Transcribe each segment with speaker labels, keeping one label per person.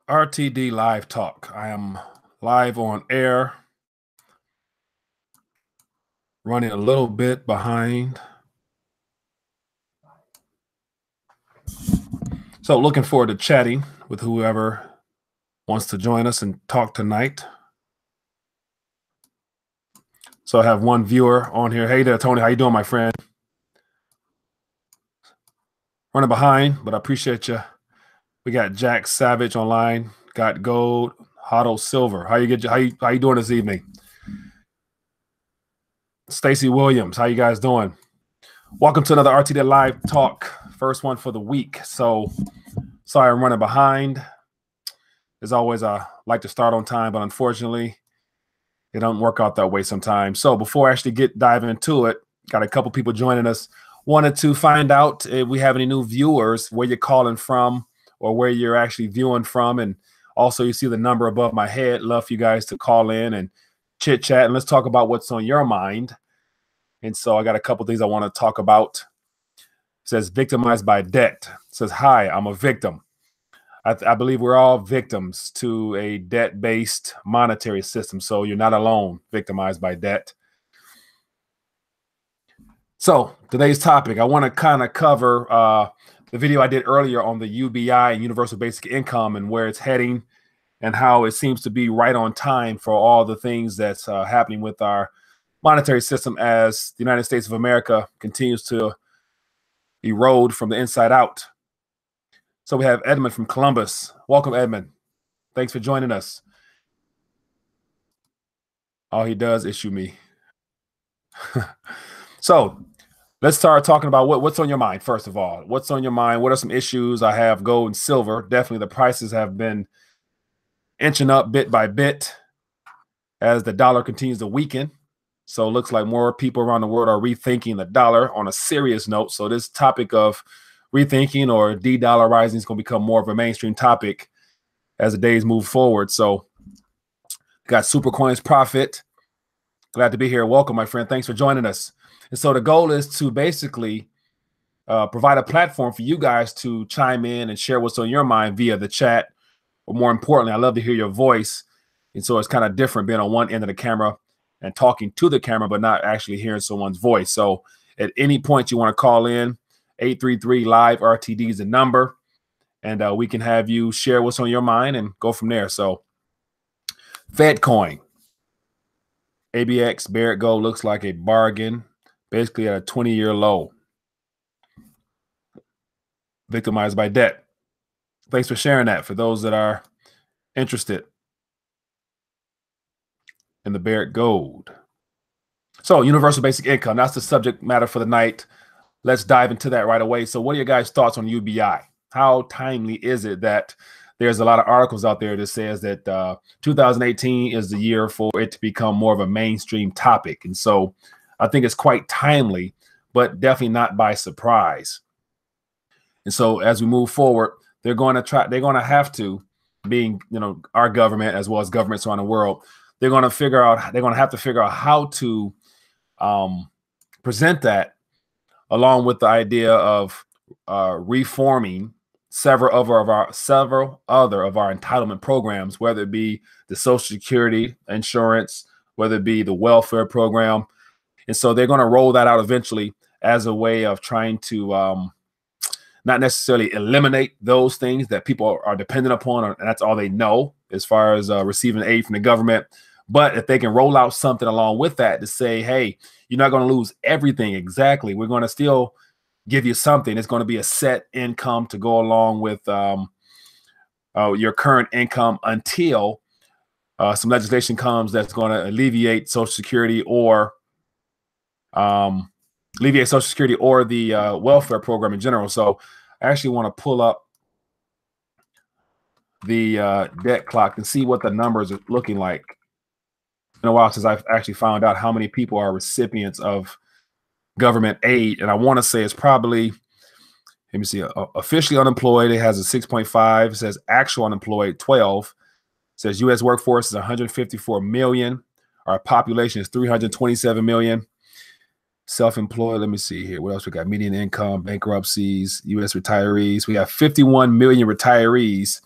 Speaker 1: RTD Live Talk. I am live on air, running a little bit behind. So looking forward to chatting with whoever wants to join us and talk tonight. So I have one viewer on here. Hey there, Tony. How you doing, my friend? Running behind, but I appreciate you. We got Jack Savage online. Got Gold, Hotto Silver. How you doing this evening? Stacy Williams, how you guys doing? Welcome to another RTD Live Talk. First one for the week. So sorry I'm running behind. As always, I like to start on time, but unfortunately, it don't work out that way sometimes. So before I actually dive into it, got a couple people joining us. Wanted to find out if we have any new viewers, where you're calling from or where you're actually viewing from. And also you see the number above my head. Love for you guys to call in and chit chat and let's talk about what's on your mind. And so I got a couple things I want to talk about. It says victimized by debt. It says, hi, I'm a victim. I believe we're all victims to a debt-based monetary system. So you're not alone, victimized by debt. So today's topic, I want to kind of cover the video I did earlier on the UBI and universal basic income and where it's heading and how it seems to be right on time for all the things that's happening with our monetary system as the United States of America continues to erode from the inside out. So we have Edmund from Columbus. Welcome, Edmund. Thanks for joining us. All he does is issue me. So let's start talking about what's on your mind, first of all. What's on your mind? What are some issues? I have gold and silver. Definitely the prices have been inching up bit by bit as the dollar continues to weaken. So it looks like more people around the world are rethinking the dollar on a serious note. So this topic of rethinking or de-dollarizing is going to become more of a mainstream topic as the days move forward. So got Supercoins Profit. Glad to be here. Welcome, my friend. Thanks for joining us. And so the goal is to basically provide a platform for you guys to chime in and share what's on your mind via the chat. But more importantly, I love to hear your voice. And so it's kind of different being on one end of the camera and talking to the camera, but not actually hearing someone's voice. So at any point you want to call in, 833 Live RTD is the number, and we can have you share what's on your mind and go from there. So Fedcoin, ABX, Barrett Gold looks like a bargain, basically at a 20-year low. Victimized by debt. Thanks for sharing that for those that are interested in the Barrett Gold. So universal basic income, that's the subject matter for the night. Let's dive into that right away. So what are your guys' thoughts on UBI? How timely is it that there's a lot of articles out there that says that 2018 is the year for it to become more of a mainstream topic? And so I think it's quite timely, but definitely not by surprise. And so as we move forward, they're going to have to, being, our government as well as governments around the world, they're going to have to figure out how to present that, along with the idea of reforming several other of our entitlement programs, whether it be the Social Security insurance, whether it be the welfare program. And so they're going to roll that out eventually as a way of trying to not necessarily eliminate those things that people are dependent upon, and that's all they know as far as receiving aid from the government. But if they can roll out something along with that to say, hey, you're not going to lose everything exactly. We're going to still give you something. It's going to be a set income to go along with your current income until some legislation comes that's going to alleviate Social Security or the welfare program in general. So I actually want to pull up the debt clock and see what the numbers are looking like. In a while since I've actually found out how many people are recipients of government aid. And I want to say it's probably, let me see, officially unemployed, it has a 6.5. It says actual unemployed, 12. It says U.S. workforce is 154 million. Our population is 327 million. Self-employed, let me see here. What else we got? Median income, bankruptcies, U.S. retirees. We have 51 million retirees.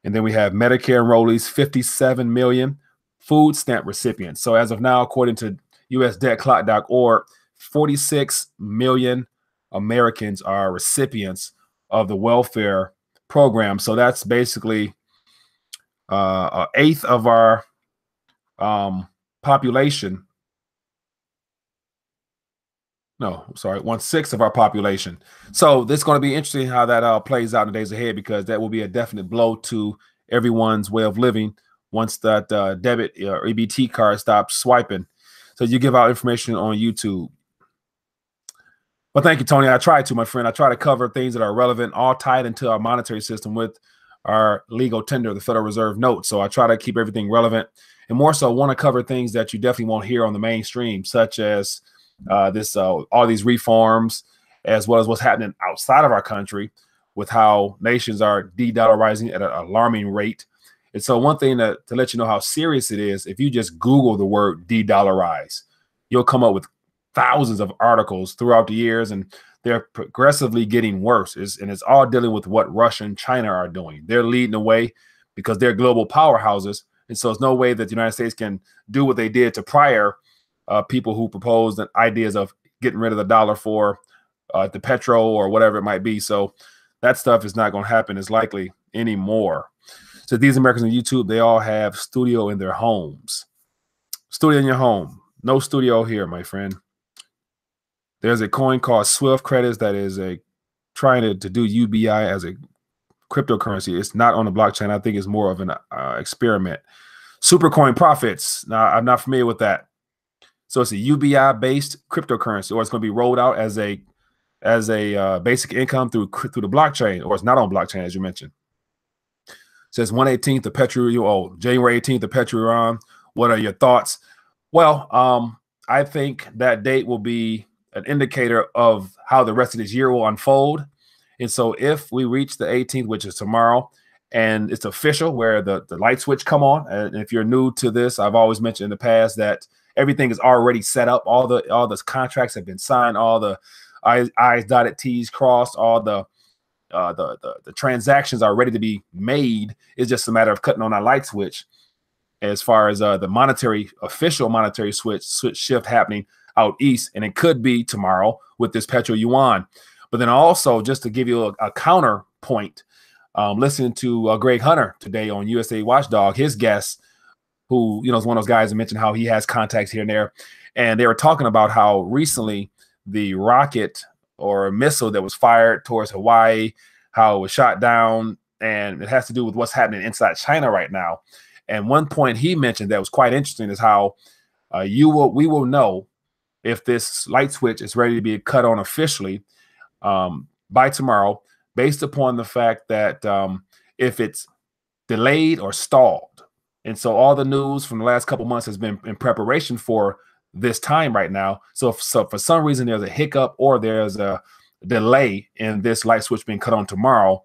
Speaker 1: And then we have Medicare enrollees, 57 million, food stamp recipients. So as of now, according to USDebtClock.org, 46 million Americans are recipients of the welfare program. So that's basically an eighth of our population. No, sorry, 1/6 of our population. So it's going to be interesting how that plays out in the days ahead, because that will be a definite blow to everyone's way of living once that debit or EBT card stops swiping. So you give out information on YouTube. Well, thank you, Tony. I try to, my friend. I try to cover things that are relevant, all tied into our monetary system with our legal tender, the Federal Reserve note. So I try to keep everything relevant, and more so want to cover things that you definitely won't hear on the mainstream, such as all these reforms, as well as what's happening outside of our country with how nations are de-dollarizing at an alarming rate. And so one thing to let you know how serious it is, if you just Google the word de-dollarize, you'll come up with thousands of articles throughout the years, and they're progressively getting worse. And it's all dealing with what Russia and China are doing. They're leading the way because they're global powerhouses. And so there's no way that the United States can do what they did to prior people who proposed ideas of getting rid of the dollar for the petrol or whatever it might be. So that stuff is not going to happen as likely anymore. So these Americans on YouTube, they all have studio in their homes. Studio in your home. No studio here, my friend. There's a coin called Swift Credits that is trying to do UBI as a cryptocurrency. It's not on the blockchain. I think it's more of an experiment. Supercoin Profits. Now, I'm not familiar with that. So it's a UBI-based cryptocurrency, or it's going to be rolled out as a basic income through the blockchain, or it's not on blockchain, as you mentioned. It says 1/18th of January 18th of Petro. What are your thoughts? Well, I think that date will be an indicator of how the rest of this year will unfold. And so if we reach the 18th, which is tomorrow, and it's official where the light switch come on, and if you're new to this, I've always mentioned in the past that everything is already set up. All the contracts have been signed, all the I's dotted, T's crossed, all the transactions are ready to be made. It's just a matter of cutting on that light switch as far as the official monetary switch shift happening out east. And it could be tomorrow with this petro yuan. But then also, just to give you a counterpoint, listening to Greg Hunter today on USA Watchdog, his guest, who is one of those guys that mentioned how he has contacts here and there, and they were talking about how recently the rocket or missile that was fired towards Hawaii, how it was shot down, and it has to do with what's happening inside China right now. And one point he mentioned that was quite interesting is how we will know if this light switch is ready to be cut on officially by tomorrow, based upon the fact that if it's delayed or stalled. And so all the news from the last couple months has been in preparation for this time right now. So for some reason there's a hiccup or there's a delay in this light switch being cut on tomorrow,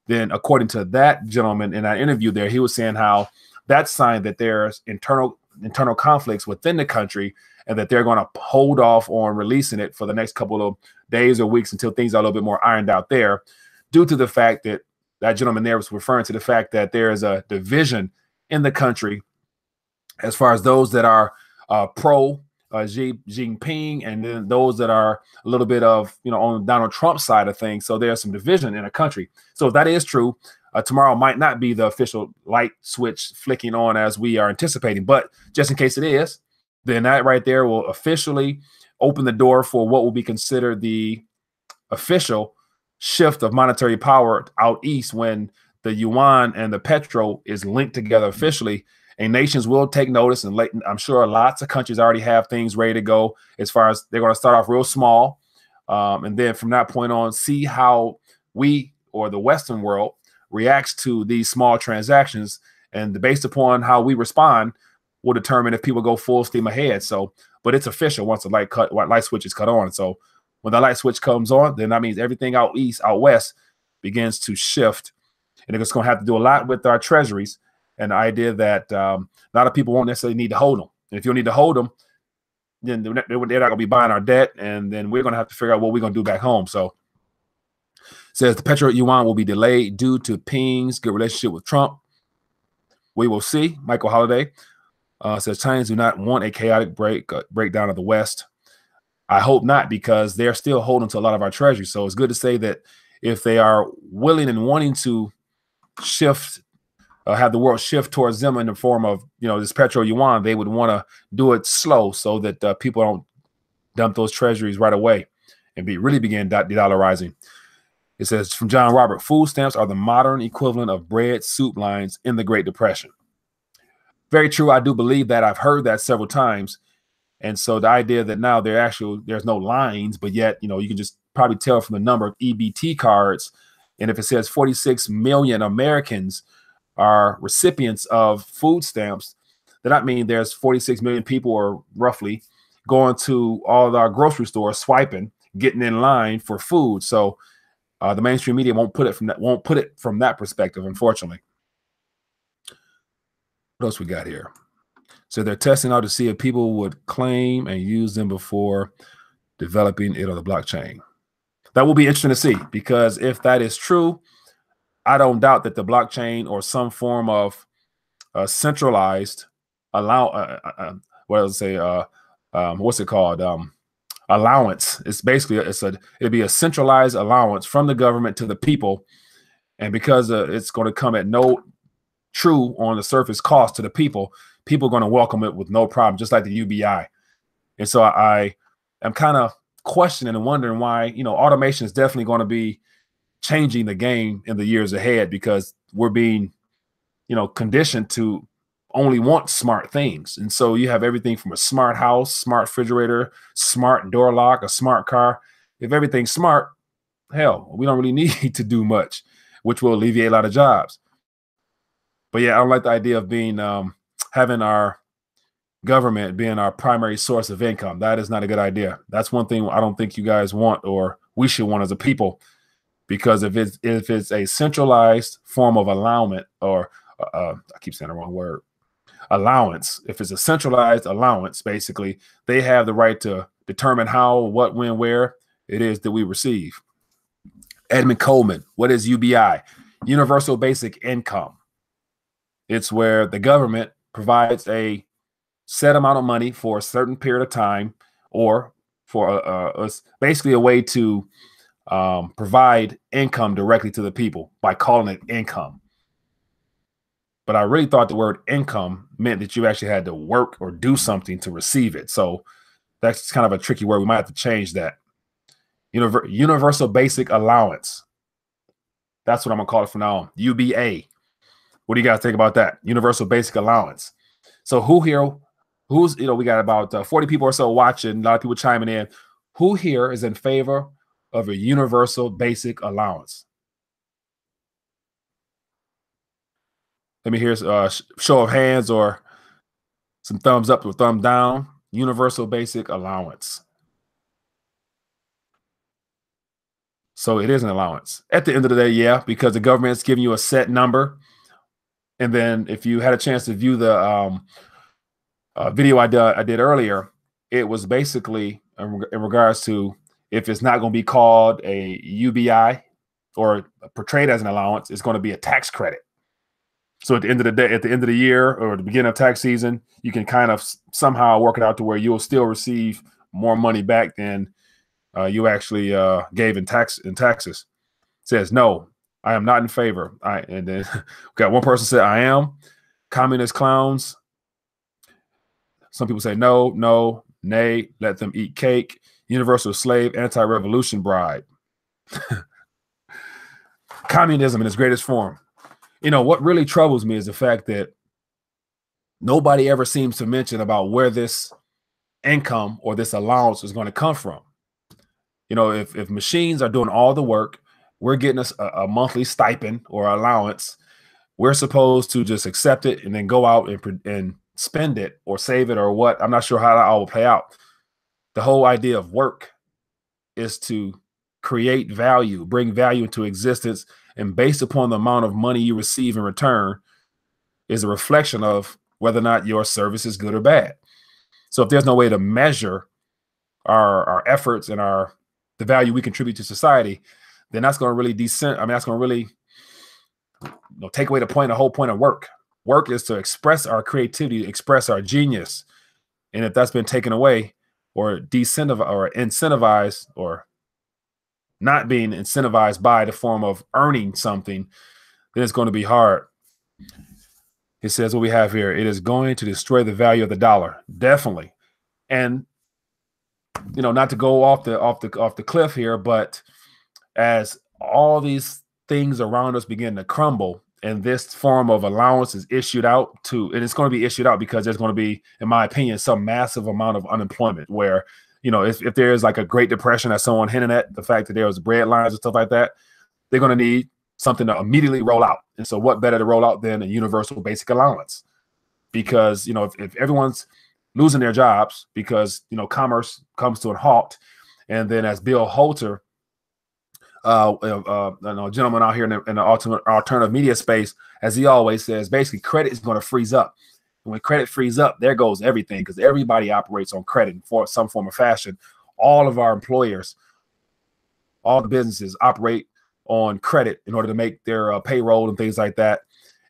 Speaker 1: then according to that gentleman in that interview there, he was saying how that's a sign that there's internal conflicts within the country, and that they're going to hold off on releasing it for the next couple of days or weeks until things are a little bit more ironed out there, due to the fact that that gentleman there was referring to the fact that there is a division in the country as far as those that are pro Xi Jinping, and then those that are a little bit of, on Donald Trump's side of things. So there's some division in the country. So if that is true, tomorrow might not be the official light switch flicking on as we are anticipating, but just in case it is, then that right there will officially open the door for what will be considered the official shift of monetary power out east, when the yuan and the petro is linked together officially. And nations will take notice, and I'm sure lots of countries already have things ready to go, as far as they're going to start off real small, and then from that point on, see how we, or the Western world, reacts to these small transactions, and based upon how we respond will determine if people go full steam ahead. So, but it's official once the light switch is cut on. So when the light switch comes on, then that means everything out east, out west begins to shift, and it's going to have to do a lot with our treasuries. And the idea that a lot of people won't necessarily need to hold them. And if you don't need to hold them, then they're not going to be buying our debt, and then we're going to have to figure out what we're going to do back home. So it says the petro yuan will be delayed due to Ping's good relationship with Trump. We will see. Michael Holiday says Chinese do not want a chaotic breakdown of the West. I hope not, because they're still holding to a lot of our treasury. So it's good to say that if they are willing and wanting to shift, have the world shift towards them in the form of, this petro yuan, they would want to do it slow so that people don't dump those treasuries right away and really begin de-dollarizing. It says from John Robert, food stamps are the modern equivalent of bread soup lines in the Great Depression. Very true. I do believe that. I've heard that several times. And so the idea that now there's no lines, but yet, you can just probably tell from the number of EBT cards. And if it says 46 million Americans are recipients of food stamps, then that means there's 46 million people, or roughly, going to all of our grocery stores, swiping, getting in line for food. So the mainstream media won't put it from that perspective, unfortunately. What else we got here? So they're testing out to see if people would claim and use them before developing it on the blockchain. That will be interesting to see, because if that is true, I don't doubt that the blockchain or some form of centralized allowance. It's basically it'd be a centralized allowance from the government to the people, and because it's going to come at no true on the surface cost to the people are going to welcome it with no problem, just like the UBI. And so I am kind of questioning and wondering why, automation is definitely going to be changing the game in the years ahead, because we're being, conditioned to only want smart things. And so you have everything from a smart house, smart refrigerator, smart door lock, a smart car. If everything's smart, hell, we don't really need to do much, which will alleviate a lot of jobs. But yeah, I don't like the idea of being having our government being our primary source of income. That is not a good idea. That's one thing I don't think you guys want, or we should want as a people, because if it's a centralized form of allowance, or I keep saying the wrong word, allowance. If it's a centralized allowance, basically they have the right to determine how, what, when, where it is that we receive. Edmund Coleman, what is UBI? Universal Basic Income. It's where the government provides a set amount of money for a certain period of time, or for basically a way to provide income directly to the people by calling it income. But I really thought the word income meant that you actually had to work or do something to receive it. So that's kind of a tricky word. We might have to change that. Universal Basic Allowance. That's what I'm going to call it from now on. UBA. What do you guys think about that? Universal Basic Allowance. So who's, we got about 40 people or so watching, a lot of people chiming in. Who here is in favor of a universal basic allowance? Let me hear a show of hands or some thumbs up or thumb down. Universal basic allowance. So it is an allowance. At the end of the day, yeah, because the government's giving you a set number. And then if you had a chance to view the video I did earlier, it was basically in regards to if it's not going to be called a UBI or portrayed as an allowance, it's going to be a tax credit. So at the end of the day, at the end of the year or the beginning of tax season, you can kind of somehow work it out to where you'll still receive more money back than you actually gave in taxes. It says, no, I am not in favor. And then we got one person said, I am. Communist clowns. Some people say no, no, nay, let them eat cake. Universal slave, anti-revolution bribe. Communism in its greatest form. What really troubles me is the fact that nobody ever seems to mention about where this income or this allowance is going to come from. If machines are doing all the work, we're getting a monthly stipend or allowance, we're supposed to just accept it and then go out and spend it or save it or what. I'm not sure how that all will play out. The whole idea of work is to create value, bring value into existence, and based upon the amount of money you receive in return is a reflection of whether or not your service is good or bad. So if there's no way to measure our efforts and the value we contribute to society, then that's going to really that's going to really take away the whole point of work. Work is to express our creativity, express our genius. And if that's been taken away or incentivized or not being incentivized by the form of earning something, then it's going to be hard. It says what we have here. It is going to destroy the value of the dollar. Definitely. And not to go off the cliff here, but as all these things around us begin to crumble and this form of allowance is issued out and it's going to be issued out because there's going to be, in my opinion, some massive amount of unemployment where, if there's like a Great Depression that someone hinted at, the fact that there was bread lines and stuff like that, they're going to need something to immediately roll out. And so what better to roll out than a universal basic allowance? Because, if everyone's losing their jobs because, commerce comes to a halt. And then as Bill Holter, a gentleman out here in the alternative media space, as he always says, basically credit is going to freeze up. And when credit frees up, there goes everything, because everybody operates on credit in some form or fashion. All of our employers, all the businesses operate on credit in order to make their payroll and things like that,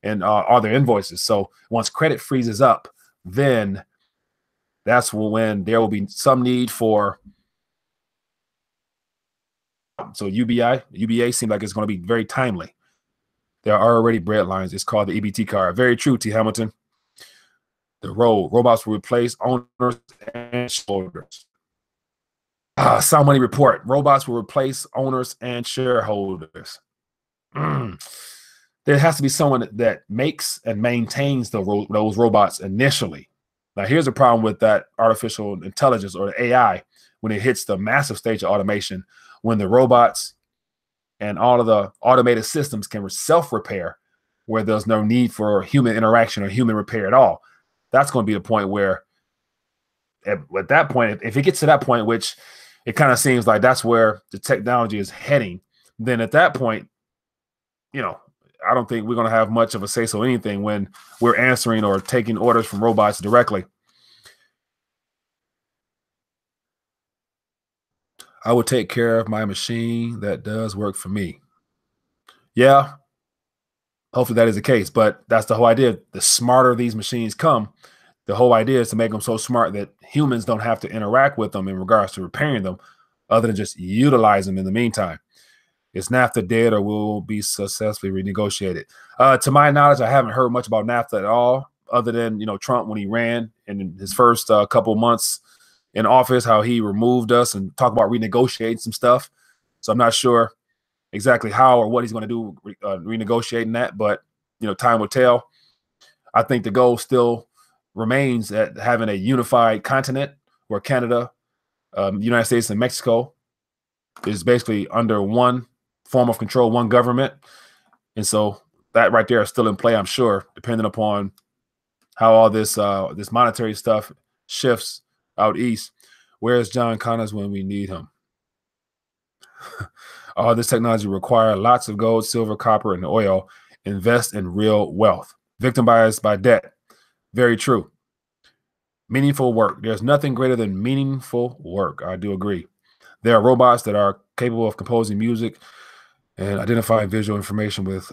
Speaker 1: and all their invoices. So once credit freezes up, then that's when there will be some need for. So UBA seems like it's going to be very timely. There are already bread lines. It's called the EBT card. Very true, T. Hamilton. The robots will replace owners and shareholders. Sound Money Report. Robots will replace owners and shareholders. There has to be someone that makes and maintains those robots initially. Now, here's the problem with that artificial intelligence or the AI when it hits the massive stage of automation, when the robots and all of the automated systems can self-repair, where there's no need for human interaction or human repair at all. That's going to be the point where, at that point, if it gets to that point, which it kind of seems like that's where the technology is heading, then at that point, I don't think we're going to have much of a say-so anything when we're answering or taking orders from robots directly. I would take care of my machine that does work for me. Yeah, hopefully that is the case, but that's the whole idea. The smarter these machines come, the whole idea is to make them so smart that humans don't have to interact with them in regards to repairing them, other than just utilize them in the meantime. Is NAFTA dead or will be successfully renegotiated? To my knowledge, I haven't heard much about NAFTA at all, other than, Trump when he ran in his first couple months in office, how he removed us and talked about renegotiating some stuff. So I'm not sure exactly how or what he's going to do renegotiating that, but, time will tell. I think the goal still remains at having a unified continent where Canada, the United States, and Mexico is basically under one form of control, one government. And so that right there is still in play, I'm sure, depending upon how all this this monetary stuff shifts out east. Where's John Connors when we need him? All this technology require lots of gold, silver, copper, and oil. Invest in real wealth. Victimized by debt. Very true. Meaningful work. There's nothing greater than meaningful work. I do agree. There are robots that are capable of composing music and identifying visual information with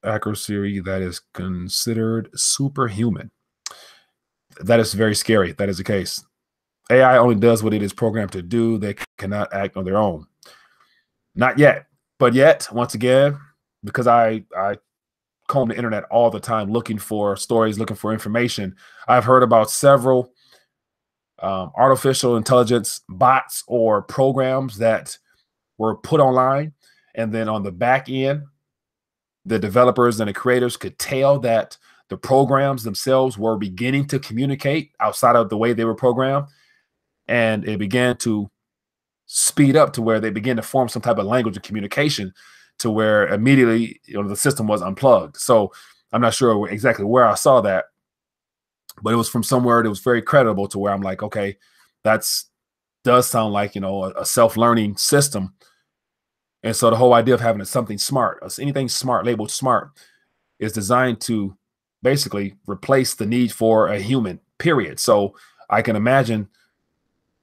Speaker 1: accuracy that is considered superhuman. That is very scary. That is the case. AI only does what it is programmed to do. They cannot act on their own. Not yet. But yet, once again, because I comb the internet all the time looking for stories, looking for information, I've heard about several artificial intelligence bots or programs that were put online, and then on the back end, the developers and the creators could tell that the programs themselves were beginning to communicate outside of the way they were programmed, and it began to speed up to where they began to form some type of language of communication, to where immediately the system was unplugged. So I'm not sure exactly where I saw that, but it was from somewhere that was very credible, to where I'm like, okay, does sound like a self-learning system. And so the whole idea of having something smart, anything smart, labeled smart, is designed to basically replace the need for a human, period. So I can imagine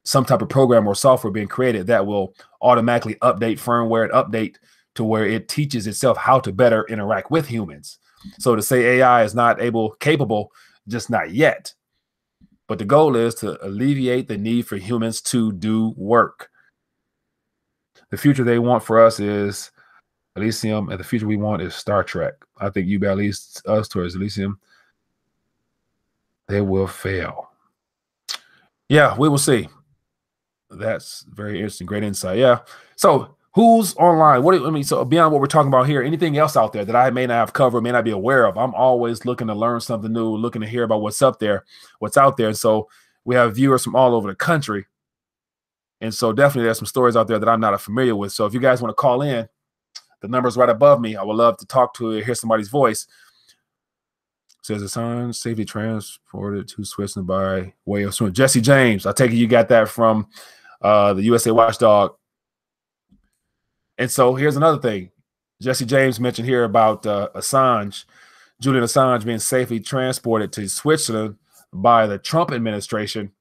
Speaker 1: some type of program or software being created that will automatically update firmware and update to where it teaches itself how to better interact with humans. So to say AI is not capable, just not yet. But the goal is to alleviate the need for humans to do work. The future they want for us is Elysium, and the future we want is Star Trek. I think UBI leads us towards Elysium. They will fail. Yeah, we will see. That's very interesting. Great insight. Yeah. So who's online? So beyond what we're talking about here, anything else out there that I may not have covered, may not be aware of? I'm always looking to learn something new, looking to hear about what's out there. And so we have viewers from all over the country. And so definitely there's some stories out there that I'm not familiar with. So if you guys want to call in, the number's right above me. I would love to talk to you, hear somebody's voice. Says Assange safely transported to Switzerland by way of swimming. Jesse James, I take it you got that from the USA Watchdog. And so here's another thing. Jesse James mentioned here about Assange, Julian Assange being safely transported to Switzerland by the Trump administration.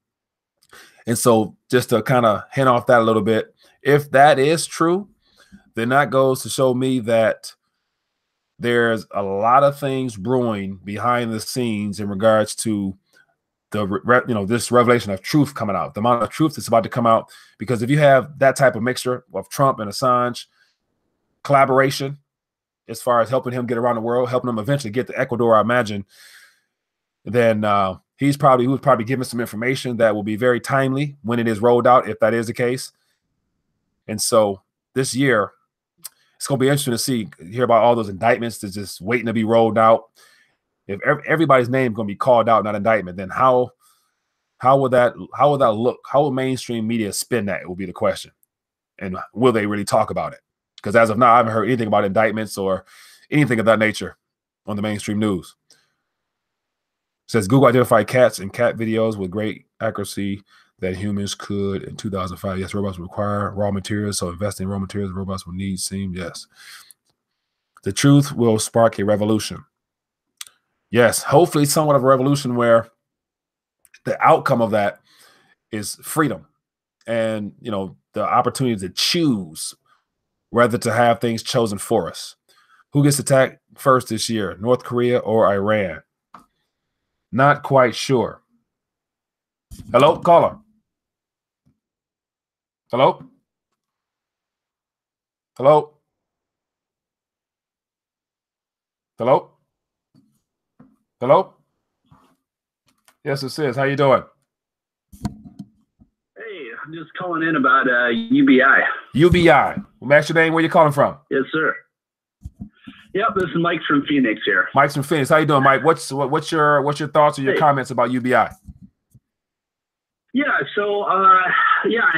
Speaker 1: And so just to kind of hint off that a little bit, if that is true, then that goes to show me that there's a lot of things brewing behind the scenes in regards to this revelation of truth coming out, the amount of truth that's about to come out. Because if you have that type of mixture of Trump and Assange collaboration, as far as helping him get around the world, helping him eventually get to Ecuador, I imagine, then he was probably giving some information that will be very timely when it is rolled out, if that is the case. And so this year, it's going to be interesting to hear about all those indictments that's just waiting to be rolled out. If everybody's name is going to be called out, not indictment, then how will that look? How will mainstream media spin that? Will be the question. And will they really talk about it? Because as of now, I haven't heard anything about indictments or anything of that nature on the mainstream news. It says Google identified cats and cat videos with great accuracy that humans could in 2005. Yes, robots require raw materials, so investing in raw materials robots will need seem. Yes. The truth will spark a revolution. Yes, hopefully somewhat of a revolution where the outcome of that is freedom and, the opportunity to choose rather to have things chosen for us. Who gets attacked first this year, North Korea or Iran? Not quite sure. Hello, caller. Hello? Hello? Hello? Hello? Yes, it says. How you doing?
Speaker 2: Hey, I'm just calling in about UBI.
Speaker 1: UBI. What's your name? Where you calling from?
Speaker 2: Yes, sir. Yep, this is Mike from Phoenix here.
Speaker 1: Mike's from Phoenix. How you doing, Mike? What's your thoughts or your comments about UBI?
Speaker 2: Yeah, so I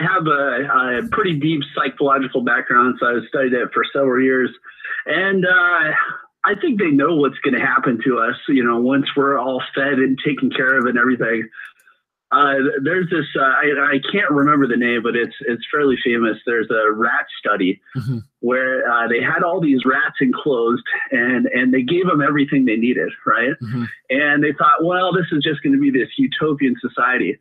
Speaker 2: have a pretty deep psychological background, so I've studied it for several years, and I think they know what's going to happen to us, once we're all fed and taken care of and everything. There's this, I can't remember the name, but it's fairly famous. There's a rat study where they had all these rats enclosed and they gave them everything they needed, right? And they thought, well, this is just going to be this utopian society.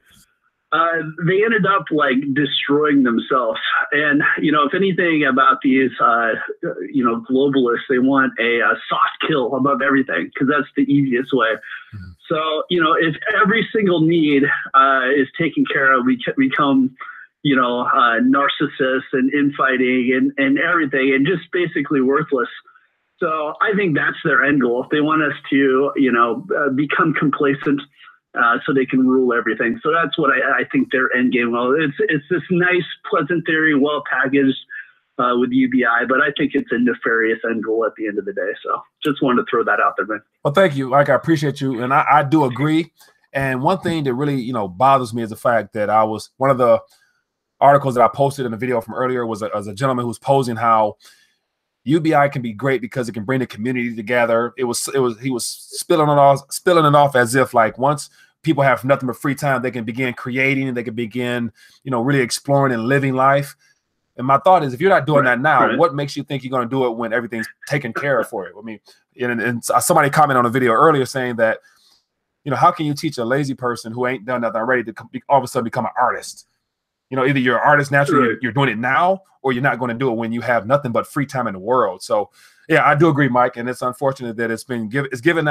Speaker 2: They ended up destroying themselves. And, if anything about these, globalists, they want a soft kill above everything because that's the easiest way. So, if every single need is taken care of, we become, narcissists and infighting and everything and just basically worthless. So I think that's their end goal. If they want us to, become complacent, so they can rule everything. So that's what I think their end game. Well, it's this nice, pleasant theory, well packaged with UBI, but I think it's a nefarious end goal at the end of the day. So just wanted to throw that out there, man.
Speaker 1: Well, thank you, Mike. I appreciate you, and I do agree. And one thing that really bothers me is the fact that one of the articles that I posted in the video from earlier was a gentleman who's posing how UBI can be great because it can bring the community together. He was spilling it off as if once people have nothing but free time, they can begin creating and they can begin, really exploring and living life. And my thought is, if you're not doing that now, what makes you think you're going to do it when everything's taken care of for it? I mean, and somebody commented on a video earlier saying that, how can you teach a lazy person who ain't done nothing already to all of a sudden become an artist? Either you're an artist naturally, you're doing it now, or you're not going to do it when you have nothing but free time in the world. So Yeah, I do agree, Mike. And it's unfortunate that it's given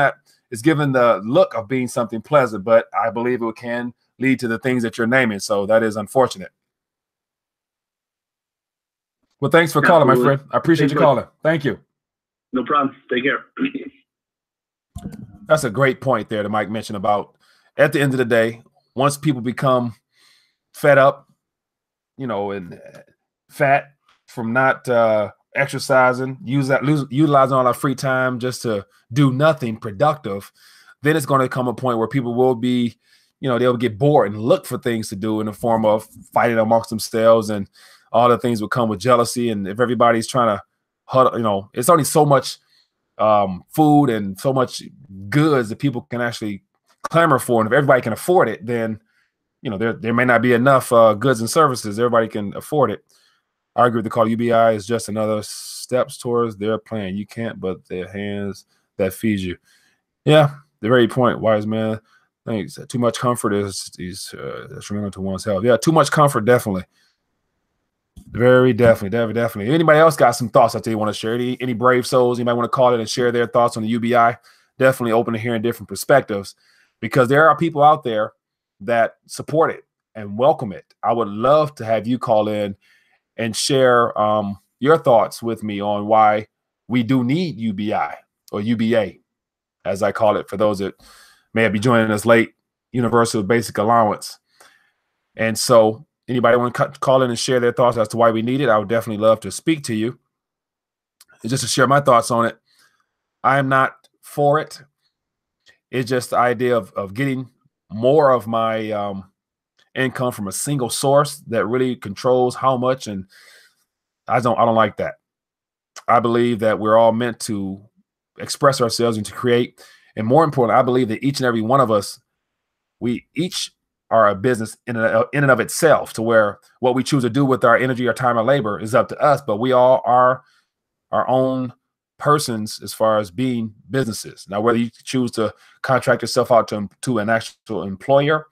Speaker 1: the look of being something pleasant, but I believe it can lead to the things that you're naming. So that is unfortunate. Well, thanks for calling, my friend. I appreciate you calling. Thank you.
Speaker 2: No problem. Take care.
Speaker 1: That's a great point there that Mike mentioned about, at the end of the day, once people become fed up, and fat from not exercising, utilizing all our free time just to do nothing productive, then it's going to come a point where people will be, they'll get bored and look for things to do in the form of fighting amongst themselves, and all the things will come with jealousy. And if everybody's trying to huddle, it's only so much food and so much goods that people can actually clamor for. And if everybody can afford it, then there may not be enough goods and services. Everybody can afford it. I agree with the call. UBI is just another steps towards their plan. You can't but their hands that feed you. Yeah, the very point, wise man. Thanks. Too much comfort is detrimental to one's health. Yeah, too much comfort, definitely. Very definitely. Anybody else got some thoughts out there you want to share? Any brave souls? You might want to call in and share their thoughts on the UBI. Definitely open to hearing different perspectives, because there are people out there that support it and welcome it. I would love to have you call in and share your thoughts with me on why we do need UBI, or UBA, as I call it, for those that may be joining us late, Universal Basic Allowance. And so anybody want to call in and share their thoughts as to why we need it, I would definitely love to speak to you. And just to share my thoughts on it, I am not for it. It's just the idea of getting more of my income from a single source that really controls how much, and I don't like that. I believe that we're all meant to express ourselves and to create, and more important, I believe that each and every one of us, we each are a business in and of itself, to where what we choose to do with our energy, our time, our labor is up to us, but we all are our own persons as far as being businesses. Now, whether you choose to contract yourself out to an actual employer,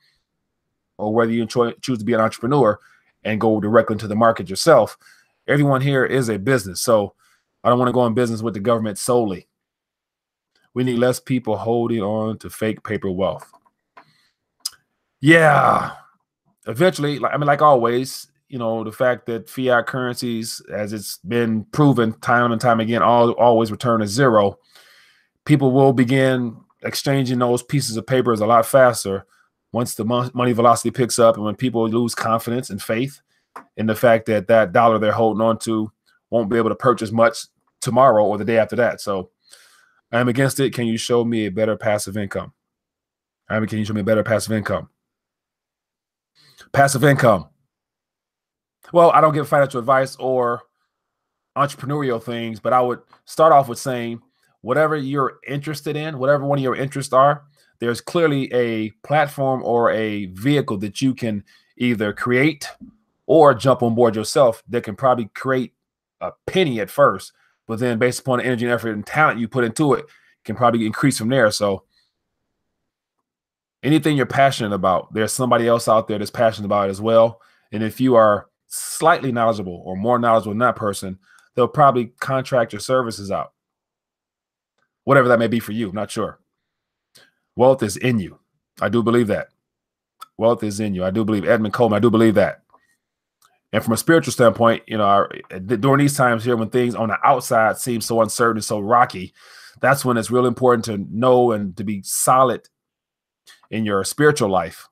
Speaker 1: or whether you choose to be an entrepreneur and go directly into the market yourself, everyone here is a business. So I don't want to go in business with the government solely. We need less people holding on to fake paper wealth. Yeah, eventually, like always, the fact that fiat currencies, as it's been proven time and time again, always return to zero. People will begin exchanging those pieces of paper a lot faster once the money velocity picks up, and when people lose confidence and faith in the fact that that dollar they're holding on to won't be able to purchase much tomorrow or the day after that. So I'm against it. Can you show me a better passive income? Can you show me a better passive income? Passive income. Well, I don't give financial advice or entrepreneurial things, but I would start off with saying, whatever you're interested in, whatever one of your interests are, there's clearly a platform or a vehicle that you can either create or jump on board yourself that can probably create a penny at first, but then based upon the energy and effort and talent you put into it, can probably increase from there. So anything you're passionate about, there's somebody else out there that's passionate about it as well. And if you are slightly knowledgeable or more knowledgeable than that person, they'll probably contract your services out. Whatever that may be for you, I'm not sure. Wealth is in you. I do believe that. Wealth is in you. I do believe Edmund Coleman. I do believe that. And from a spiritual standpoint, during these times here when things on the outside seem so uncertain and so rocky, that's when it's real important to know and to be solid in your spiritual life.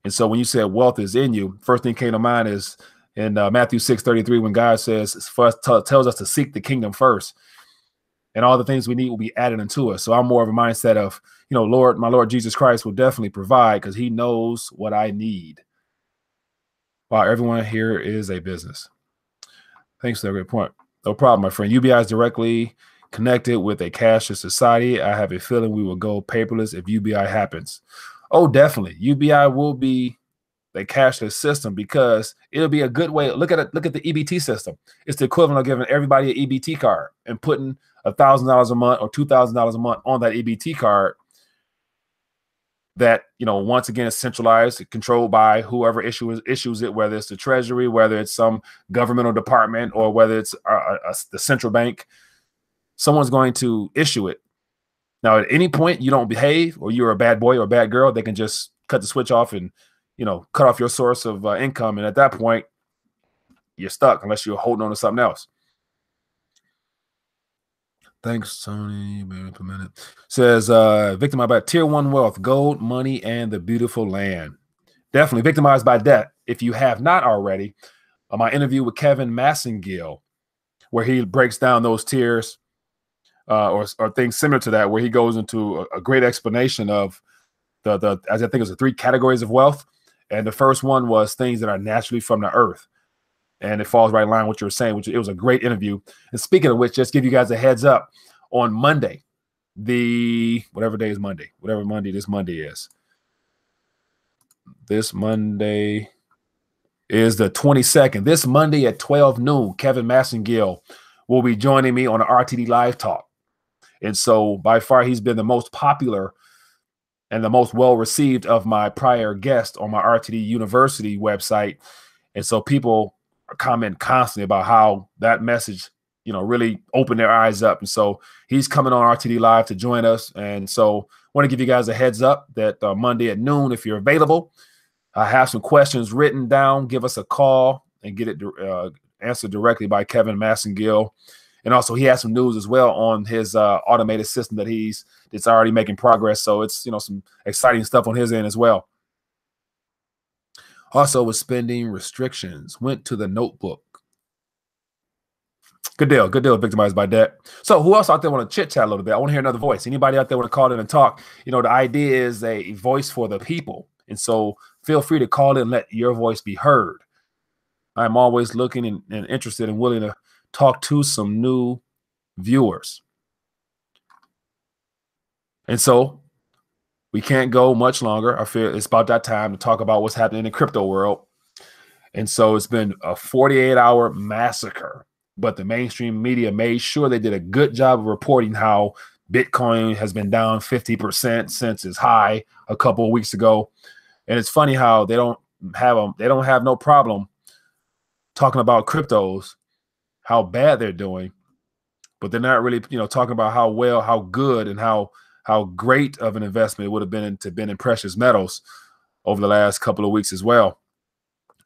Speaker 1: And so when you said wealth is in you, first thing came to mind is in Matthew 6:33, when God says, tells us to seek the kingdom first, and all the things we need will be added unto us. So I'm more of a mindset of, Lord, my Lord Jesus Christ will definitely provide, because he knows what I need. Wow, everyone here is a business. Thanks for that great point. No problem, my friend. UBI is directly connected with a cashless society. I have a feeling we will go paperless if UBI happens. Oh, definitely. UBI will be a cashless system, because it'll be a good way. Look at the EBT system. It's the equivalent of giving everybody an EBT card and putting $1,000 a month or $2,000 a month on that EBT card. That, once again, is centralized, controlled by whoever issues it, whether it's the Treasury, whether it's some governmental department, or whether it's the central bank. someone's going to issue it. Now, at any point you don't behave or you're a bad boy or a bad girl, they can just cut the switch off and, cut off your source of income. And at that point, you're stuck unless you're holding on to something else. Thanks, Tony. Implemented. Says, victimized by tier 1 wealth, gold, money, and the beautiful land. Definitely victimized by debt. If you have not already, my interview with Kevin Massengill, where he breaks down those tiers or things similar to that, where he goes into a great explanation of the as I think it was the 3 categories of wealth. And the first one was things that are naturally from the earth. And it falls right in line with what you were saying, which it was a great interview. And speaking of which, just give you guys a heads up on Monday, whatever day is Monday, whatever Monday this Monday is. This Monday is the 22nd. This Monday at 12 noon, Kevin Massengill will be joining me on the RTD Live Talk. And so by far, he's been the most popular and the most well-received of my prior guests on my RTD University website. And so people comment constantly about how that message, really opened their eyes up. And so he's coming on RTD Live to join us. And so I want to give you guys a heads up that Monday at noon, if you're available, I have some questions written down. Give us a call and get it answered directly by Kevin Massengill. And also he has some news as well on his automated system that it's already making progress. So it's, some exciting stuff on his end as well. Also, with spending restrictions, went to the notebook. Good deal. Victimized by debt. So who else out there want to chit chat a little bit? I want to hear another voice. Anybody out there want to call in and talk? The idea is a voice for the people. And so feel free to call in and let your voice be heard. I'm always looking and interested and willing to talk to some new viewers. And so we can't go much longer. I feel it's about that time to talk about what's happening in the crypto world. And so it's been a 48-hour massacre, but the mainstream media made sure they did a good job of reporting how Bitcoin has been down 50% since its high a couple of weeks ago. And it's funny how they don't have no problem talking about cryptos, how bad they're doing, but they're not really, talking about how good and how great of an investment it would have been in precious metals over the last couple of weeks as well.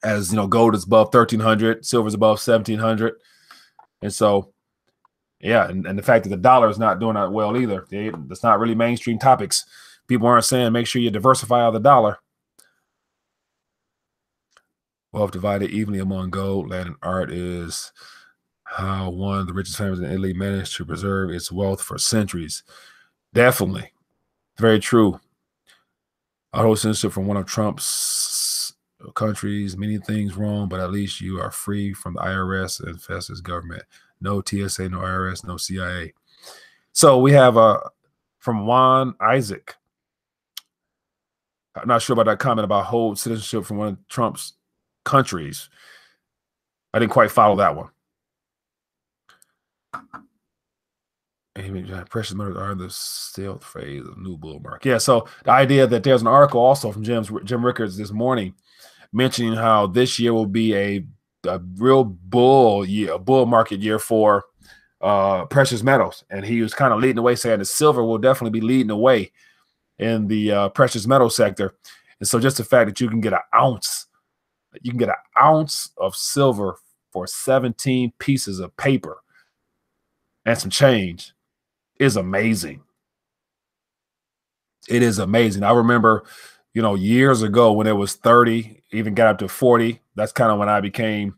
Speaker 1: As gold is above 1,300, silver is above 1,700, and so yeah, and the fact that the dollar is not doing that well either. That's not really mainstream topics. People aren't saying make sure you diversify out of the dollar. Wealth divided evenly among gold, land, and art is how one of the richest families in Italy managed to preserve its wealth for centuries. Definitely. Very true. Auto censorship from one of Trump's countries, many things wrong, but at least you are free from the IRS and Festus government. No TSA, no IRS, no CIA. So we have from Juan Isaac. I'm not sure about that comment about hold citizenship from one of Trump's countries. I didn't quite follow that one. Precious metals are the stealth phase of new bull market. Yeah, so the idea that there's an article also from Jim Rickards this morning mentioning how this year will be a real bull market year for precious metals. And he was kind of leading the way, saying the silver will definitely be leading the way in the precious metal sector. And so just the fact that you can get an ounce of silver for 17 pieces of paper and some change is amazing. It is amazing. I remember, years ago when it was 30, even got up to 40. That's kind of when I came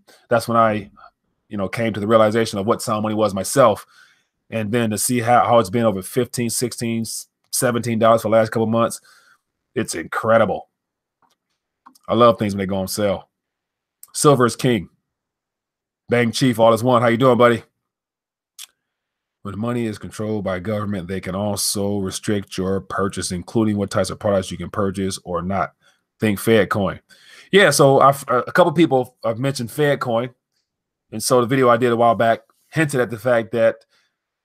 Speaker 1: to the realization of what sound money was myself. And then to see how it's been over 15, 16, $17 for the last couple of months, it's incredible. I love things when they go on sale. Silver is king. Bang Chief, all is one. How you doing, buddy? When money is controlled by government, they can also restrict your purchase, including what types of products you can purchase or not. Think Fed coin. Yeah, so a couple people have mentioned Fed coin. And so the video I did a while back hinted at the fact that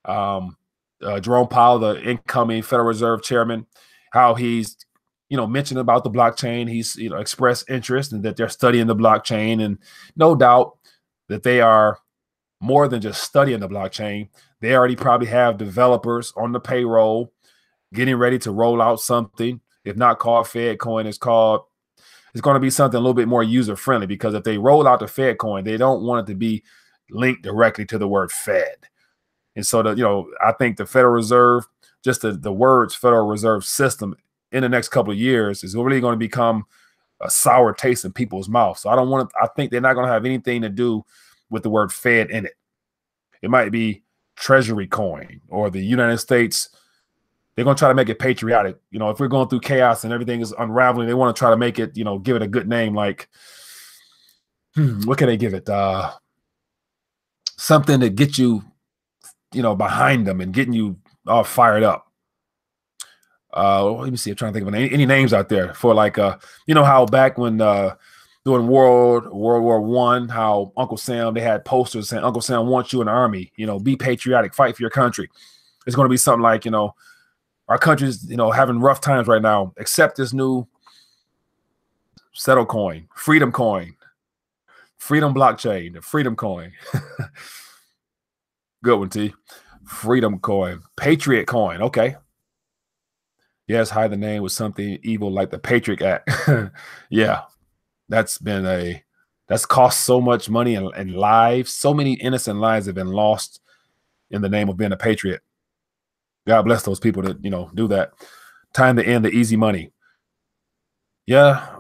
Speaker 1: Jerome Powell, the incoming Federal Reserve chairman, how he's, mentioned about the blockchain. He's, expressed interest and that they're studying the blockchain, and no doubt that they are more than just studying the blockchain. They already probably have developers on the payroll getting ready to roll out something. If not called Fed coin, it's going to be something a little bit more user friendly, because if they roll out the Fed coin, they don't want it to be linked directly to the word Fed. And so I think the Federal Reserve, just the words Federal Reserve System in the next couple of years is really going to become a sour taste in people's mouths. So I think they're not going to have anything to do with the word Fed in it. It might be Treasury coin, or the United States. They're going to try to make it patriotic. If we're going through chaos and everything is unraveling, they want to try to make it, give it a good name. Like, what can they give it? Something to get you, behind them and getting you all fired up. Let me see. I'm trying to think of any names out there for, like, how back when during World War I, how Uncle Sam, they had posters saying Uncle Sam wants you in the army. Be patriotic, fight for your country. It's going to be something like, our country's, having rough times right now. Accept this new settle coin, freedom blockchain, the freedom coin. Good one, T. Freedom coin, Patriot coin. Okay. Yes, hide the name with something evil like the Patriot Act. Yeah, that's cost so much money and lives. So many innocent lives have been lost in the name of being a patriot. God bless those people that, do that. Time to end the easy money. Yeah.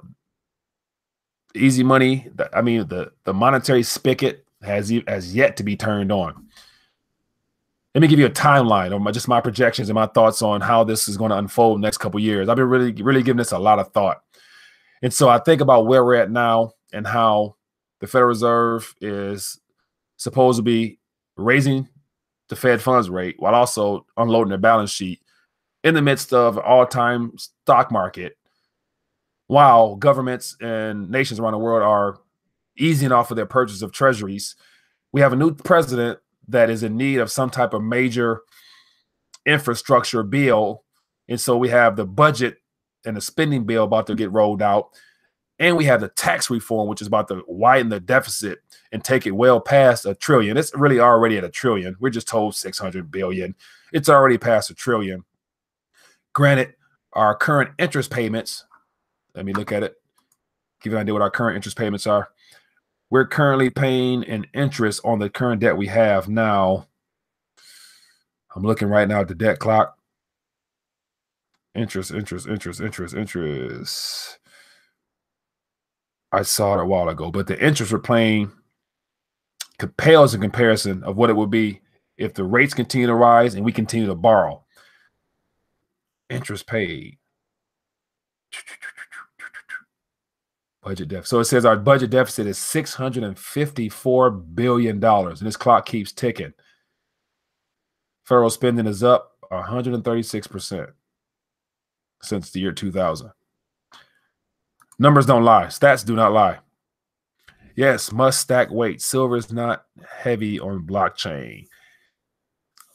Speaker 1: Easy money. The monetary spigot has yet to be turned on. Let me give you a timeline, or just my projections and my thoughts on how this is going to unfold next couple of years. I've been really giving this a lot of thought. And so I think about where we're at now and how the Federal Reserve is supposed to be raising the Fed funds rate while also unloading their balance sheet in the midst of an all-time stock market, while governments and nations around the world are easing off of their purchase of treasuries. We have a new president that is in need of some type of major infrastructure bill. And so we have the budget and the spending bill about to get rolled out. And we have the tax reform, which is about to widen the deficit and take it well past $1 trillion. It's really already at $1 trillion. We're just told 600 billion. It's already past $1 trillion. Granted, our current interest payments, let me look at it, give you an idea what our current interest payments are. We're currently paying an interest on the current debt we have now. I'm looking right now at the debt clock. Interest. I saw it a while ago, but the interest we're paying pales in comparison of what it would be if the rates continue to rise and we continue to borrow. Interest paid. Budget deficit. So it says our budget deficit is $654 billion, and this clock keeps ticking. Federal spending is up 136% since the year 2000. Numbers don't lie. Stats do not lie. Yes, must stack weight. Silver is not heavy on blockchain.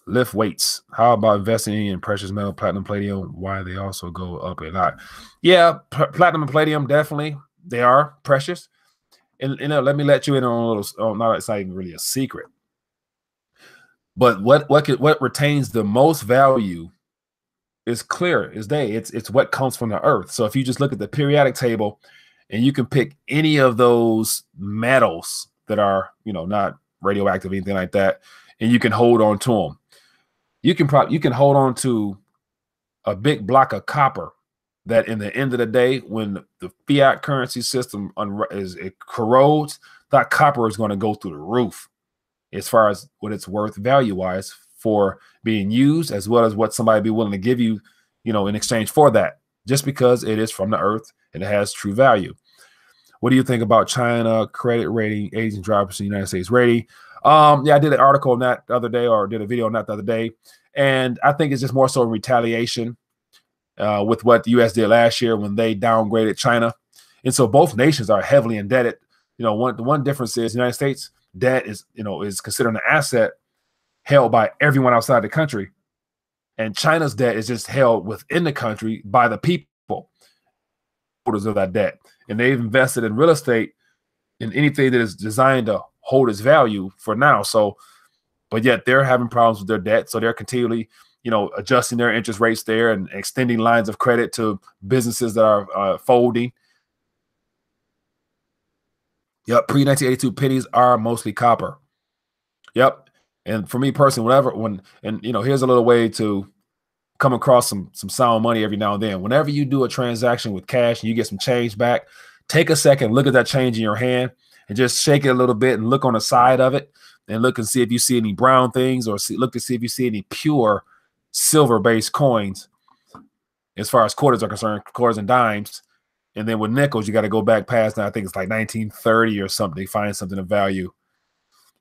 Speaker 1: Lift weights. How about investing in precious metal, platinum, palladium? Why they also go up a lot? Yeah, platinum and palladium, definitely. They are precious. And let me let you in on a little, not it's not even really a secret. But what retains the most value is clear as day. It's what comes from the earth. So if you just look at the periodic table and you can pick any of those metals that are, not radioactive, anything like that, and you can hold on to them. You can hold on to a big block of copper that in the end of the day, when the fiat currency system it corrodes, that copper is going to go through the roof as far as what it's worth value-wise for being used, as well as what somebody be willing to give you, in exchange for that, just because it is from the earth and it has true value. What do you think about China credit rating, aging drops in the United States rating? Yeah, I did an article on that the other day, or did a video on that the other day. And I think it's just more so a retaliation with what the U.S. did last year when they downgraded China. And so both nations are heavily indebted. The one difference is the United States debt is considered an asset held by everyone outside the country. And China's debt is just held within the country by the people, holders of that debt. And they've invested in real estate, in anything that is designed to hold its value for now. So, but yet they're having problems with their debt. So they're continually, adjusting their interest rates there and extending lines of credit to businesses that are folding. Yep. Pre-1982 pennies are mostly copper. Yep. And for me personally, here's a little way to come across some sound money every now and then. Whenever you do a transaction with cash and you get some change back, take a second, look at that change in your hand and just shake it a little bit and look on the side of it and look and see if you see any brown things, or look to see if you see any pure silver-based coins as far as quarters are concerned, quarters and dimes. And then with nickels, you got to go back past now. I think it's like 1930 or something. They find something of value.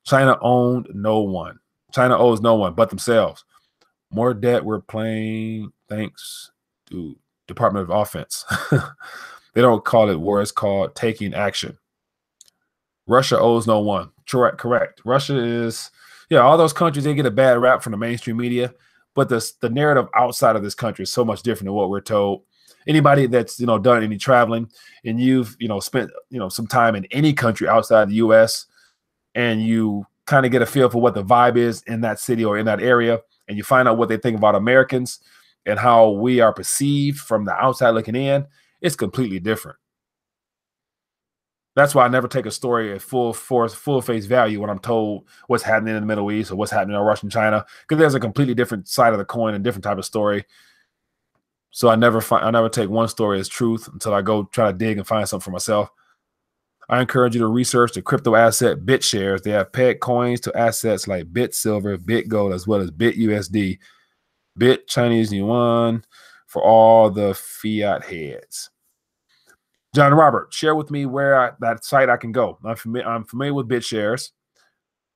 Speaker 1: China owned no one. China owes no one but themselves. More debt we're playing thanks to Department of Offense. They don't call it war. It's called taking action. Russia owes no one. Correct. Russia is, all those countries, they get a bad rap from the mainstream media, but the narrative outside of this country is so much different than what we're told. Anybody that's, done any traveling and you've, spent, some time in any country outside the U.S. and you kind of get a feel for what the vibe is in that city or in that area, and you find out what they think about Americans and how we are perceived from the outside looking in, it's completely different. That's why I never take a story at full face value when I'm told what's happening in the Middle East or what's happening in Russia and China, because there's a completely different side of the coin and different type of story. So I never take one story as truth until I go try to dig and find something for myself. I encourage you to research the crypto asset BitShares. They have pegged coins to assets like BitSilver, BitGold, as well as BitUSD, Bit Chinese Yuan for all the fiat heads. John Robert, share with me where that site I can go. I'm familiar with BitShares,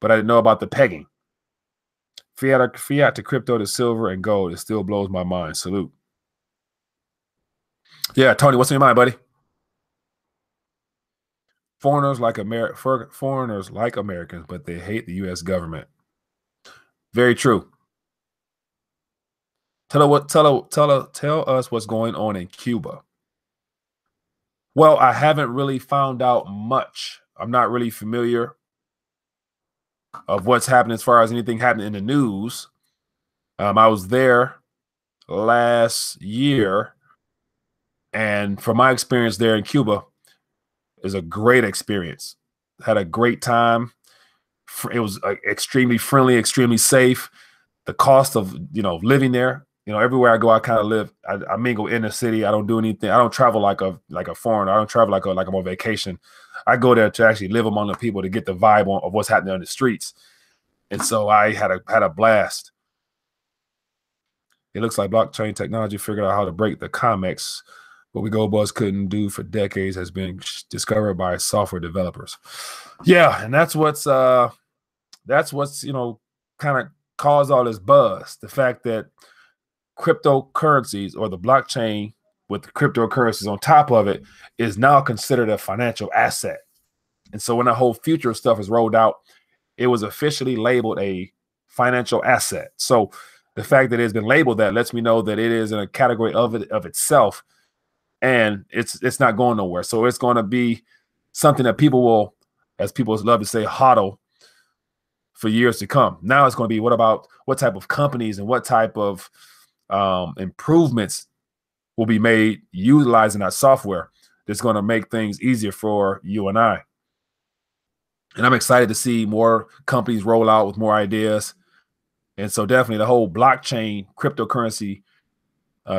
Speaker 1: but I didn't know about the pegging. Fiat to crypto to silver and gold. It still blows my mind. Salute. Yeah, Tony, what's in your mind, buddy? Foreigners like Americans, but they hate the U.S. government. Very true. Tell us what's going on in Cuba. Well, I haven't really found out much. I'm not really familiar of what's happening as far as anything happening in the news. I was there last year, and from my experience there in Cuba, is a great experience. Had a great time. It was extremely friendly, extremely safe. The cost of living there, everywhere I go, I kind of live. I mingle in the city. I don't do anything. I don't travel like a foreigner. I don't travel like I'm on vacation. I go there to actually live among the people to get the vibe of what's happening on the streets. And so I had a blast. It looks like blockchain technology figured out how to break the COMEX. What we Go Buzz couldn't do for decades has been discovered by software developers. Yeah, and that's what's kind of caused all this buzz. The fact that cryptocurrencies, or the blockchain with the cryptocurrencies on top of it, is now considered a financial asset. And so when that whole future stuff is rolled out, it was officially labeled a financial asset. So the fact that it's been labeled that lets me know that it is in a category of itself, and it's not going nowhere. So it's going to be something that people will, as people love to say, hodl for years to come. Now it's going to be, what type of companies and what type of improvements will be made utilizing that software that's going to make things easier for you and I. And I'm excited to see more companies roll out with more ideas. And so definitely the whole blockchain cryptocurrency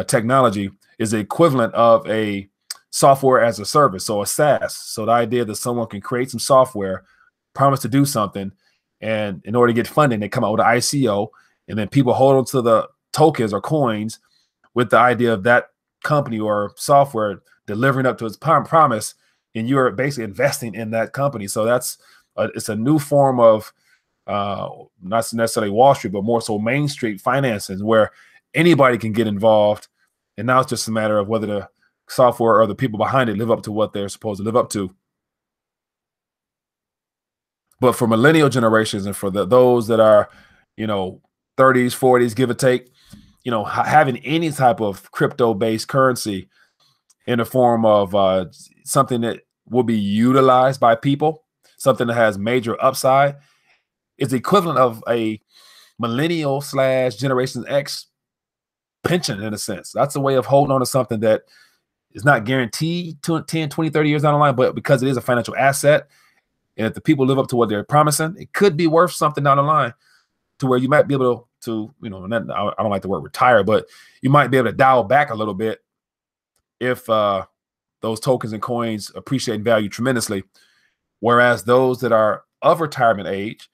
Speaker 1: technology is the equivalent of a software as a service, so a SaaS. So the idea that someone can create some software, promise to do something, and in order to get funding, they come out with an ICO, and then people hold on to the tokens or coins with the idea of that company or software delivering up to its promise, and you're basically investing in that company. So it's a new form of not necessarily Wall Street, but more so Main Street financing, where anybody can get involved. And now it's just a matter of whether the software or the people behind it live up to what they're supposed to live up to. But for millennial generations and for those that are, 30s, 40s, give or take, having any type of crypto-based currency in the form of something that will be utilized by people, something that has major upside, is the equivalent of a millennial / Generation X pension in a sense. That's a way of holding on to something that is not guaranteed to 10, 20, 30 years down the line, but because it is a financial asset, and if the people live up to what they're promising, it could be worth something down the line to where you might be able to I don't like the word retire, but you might be able to dial back a little bit if those tokens and coins appreciate in value tremendously. Whereas those that are of retirement age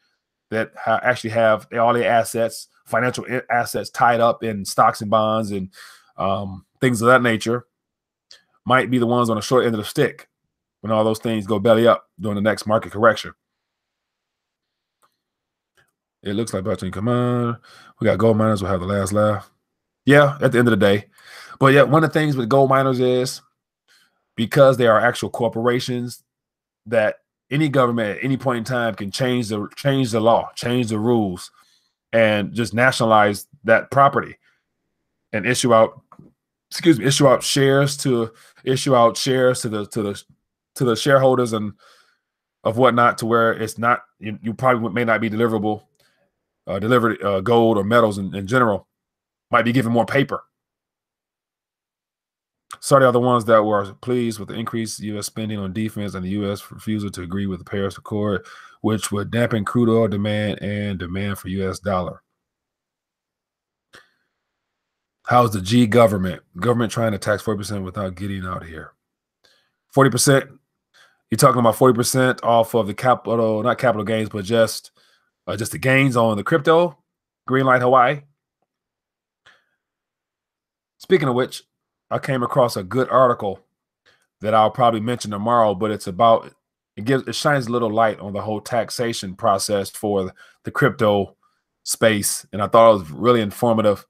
Speaker 1: that actually have all their assets, financial assets tied up in stocks and bonds and things of that nature, might be the ones on the short end of the stick when all those things go belly up during the next market correction. It looks like blockchain. Come on. We got gold miners will have the last laugh. Yeah, at the end of the day. But yeah, one of the things with gold miners is because they are actual corporations that any government at any point in time can change the law, change the rules, and just nationalize that property and issue out shares to the shareholders and of whatnot, to where it's not, you probably may not be delivered gold or metals in general, might be given more paper. Saudi are the ones that were pleased with the increased U.S. spending on defense and the U.S. refusal to agree with the Paris Accord, which would dampen crude oil demand and demand for U.S. dollar. How's the G government trying to tax 40% without getting out here? 40%? You're talking about 40% off of the capital, not capital gains, but just the gains on the crypto, Greenlight Hawaii. Speaking of which, I came across a good article that I'll probably mention tomorrow, but it's about, it shines a little light on the whole taxation process for the crypto space, and I thought it was really informative,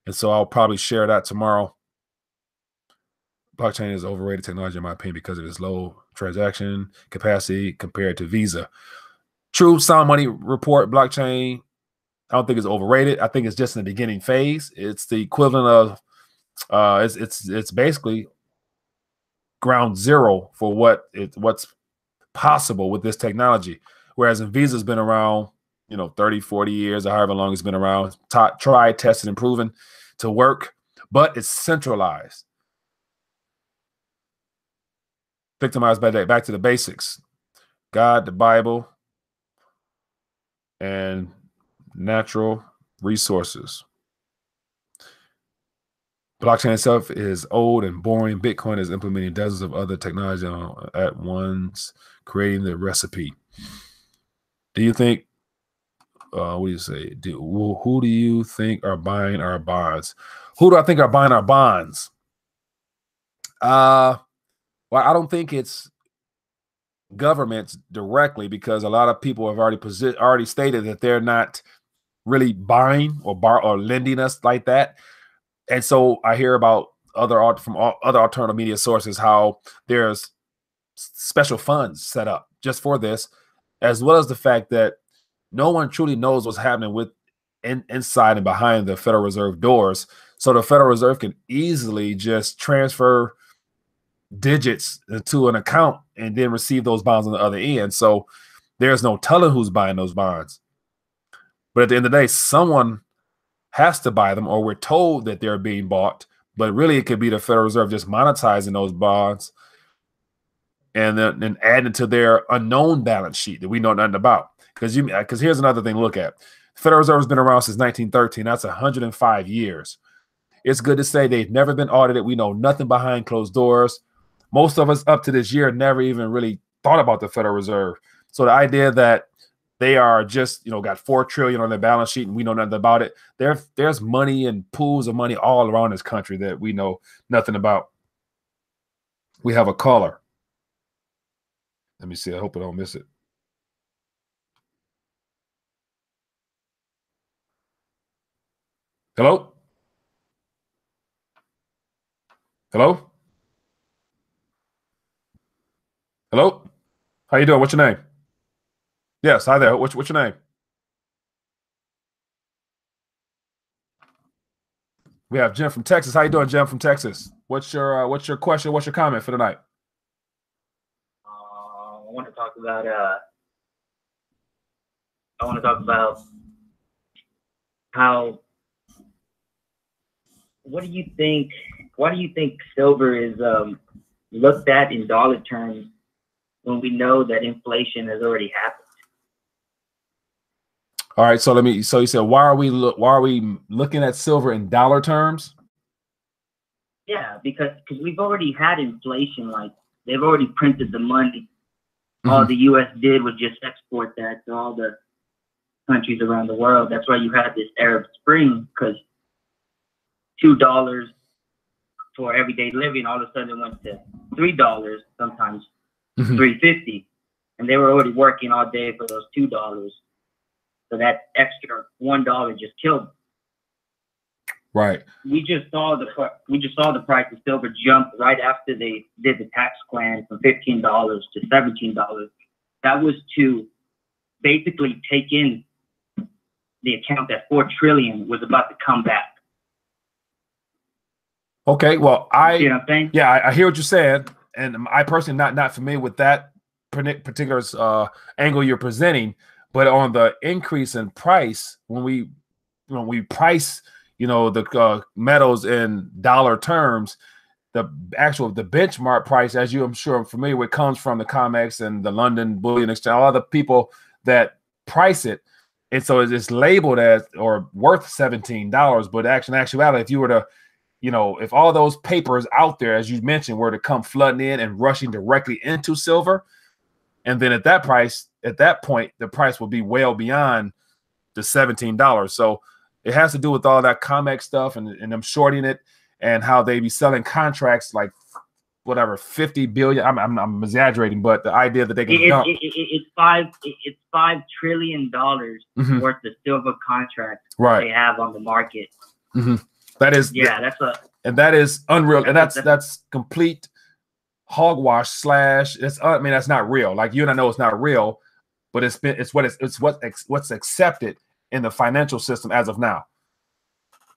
Speaker 1: and so I'll probably share that tomorrow. Blockchain is overrated technology in my opinion because of its low transaction capacity compared to Visa. True. Sound Money report, blockchain, I don't think it's overrated. I think it's just in the beginning phase. It's the equivalent of it's basically ground zero for what's possible with this technology. Whereas in Visa's been around, 30, 40 years, or however long it's been around, tried, tested, and proven to work, but it's centralized. Victimized by that. Back to the basics: God, the Bible, and natural resources. Blockchain itself is old and boring. Bitcoin is implementing dozens of other technology at once, creating the recipe. Do you think, what do you say? Who do you think are buying our bonds? Who do I think are buying our bonds? Well, I don't think it's governments directly, because a lot of people have already stated that they're not really buying or lending us like that. And so I hear about other alternative media sources how there's special funds set up just for this, as well as the fact that no one truly knows what's happening inside and behind the Federal Reserve doors. So the Federal Reserve can easily just transfer digits to an account and then receive those bonds on the other end. So there's no telling who's buying those bonds. But at the end of the day, someone has to buy them, or we're told that they're being bought. But really, it could be the Federal Reserve just monetizing those bonds and then adding to their unknown balance sheet that we know nothing about. Because here's another thing to look at. The Federal Reserve has been around since 1913. That's 105 years. It's good to say they've never been audited. We know nothing behind closed doors. Most of us up to this year never even really thought about the Federal Reserve. So the idea that they are just, got $4 trillion on their balance sheet and we know nothing about it. There's money and pools of money all around this country that we know nothing about. We have a caller. Let me see. I hope I don't miss it. Hello? Hello? Hello? How you doing? What's your name? Yes, hi there. What's your name? We have Jim from Texas. How you doing, Jim from Texas? What's your question? What's your comment for tonight?
Speaker 3: want to talk about how. What do you think? Why do you think silver is looked at in dollar terms when we know that inflation has already happened?
Speaker 1: All right, so so you said why are we looking at silver in dollar terms?
Speaker 3: Yeah, because we've already had inflation. Like, they've already printed the money.
Speaker 1: Mm-hmm.
Speaker 3: All the U.S. did was just export that to all the countries around the world. That's why you had this Arab Spring, because $2 for everyday living all of a sudden went to $3, sometimes $3.50, and they were already working all day for those $2. So that extra $1 just killed them.
Speaker 1: Right.
Speaker 3: We just saw the price of silver jump right after they did the tax plan from $15 to $17. That was to basically take in the account that $4 trillion was about to come back.
Speaker 1: Okay, well,
Speaker 3: you know what I'm saying?
Speaker 1: Yeah, I hear what you're saying, and I personally not familiar with that particular angle you're presenting. But on the increase in price, when we price, the metals in dollar terms, the benchmark price, as I'm sure I'm familiar with, comes from the COMEX and the London Bullion Exchange, all the people that price it, and so it's labeled as or worth $17. But in actuality, if you were to if all those papers out there, as you mentioned, were to come flooding in and rushing directly into silver, and then at that point, the price will be well beyond the $17. So it has to do with all that COMEX stuff and them shorting it and how they be selling contracts like whatever 50 billion. I'm exaggerating, but the idea that they can dump
Speaker 3: it's $5 trillion worth of silver contracts they have on the market.
Speaker 1: That is, that is unreal, and that's complete hogwash / that's not real. Like, you and I know it's not real, but it's what's accepted in the financial system as of now.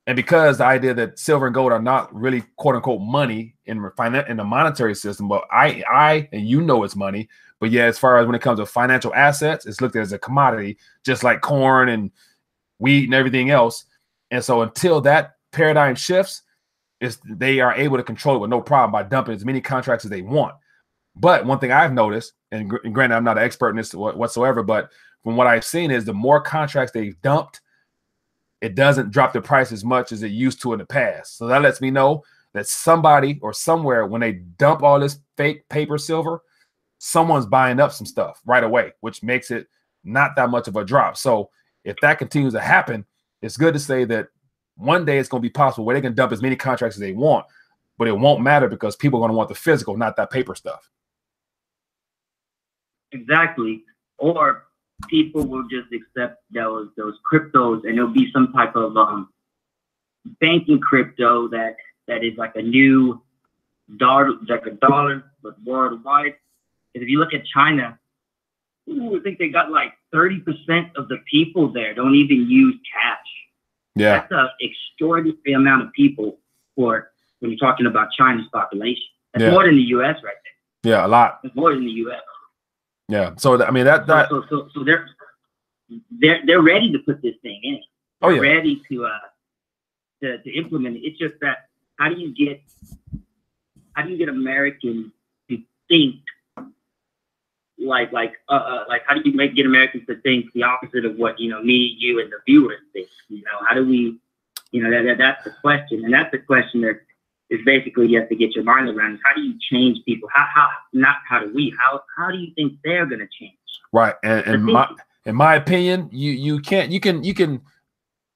Speaker 1: And because the idea that silver and gold are not really quote unquote money in the monetary system, but I and it's money. But yeah, as far as when it comes to financial assets, it's looked at as a commodity, just like corn and wheat and everything else. And so until that paradigm shifts, they are able to control it with no problem by dumping as many contracts as they want. But one thing I've noticed, and granted, I'm not an expert in this whatsoever, but from what I've seen is the more contracts they've dumped, it doesn't drop the price as much as it used to in the past. So that lets me know that somebody or somewhere, when they dump all this fake paper silver, someone's buying up some stuff right away, which makes it not that much of a drop. So if that continues to happen, it's good to say that one day it's going to be possible where they can dump as many contracts as they want, but it won't matter because people are going to want the physical, not that paper stuff.
Speaker 3: Exactly. Or people will just accept those cryptos, and it'll be some type of banking crypto that is like a new dollar, like a dollar, but worldwide. Because if you look at China, I think they got like 30% of the people there don't even use cash.
Speaker 1: Yeah,
Speaker 3: that's an extraordinary amount of people for when you're talking about China's population. That's more than the U.S. right there.
Speaker 1: Yeah, a lot.
Speaker 3: It's more than the U.S.
Speaker 1: Yeah, so I mean that.
Speaker 3: So they're ready to put this thing in. They're ready to implement it. It's just that how do you get Americans to think like how do you get Americans to think the opposite of what me, you, and the viewers think? How do we that's the question, and that's the question that is basically you have to get your mind around. How do you change people? How do you think they're gonna change?
Speaker 1: Right, and in my opinion, you can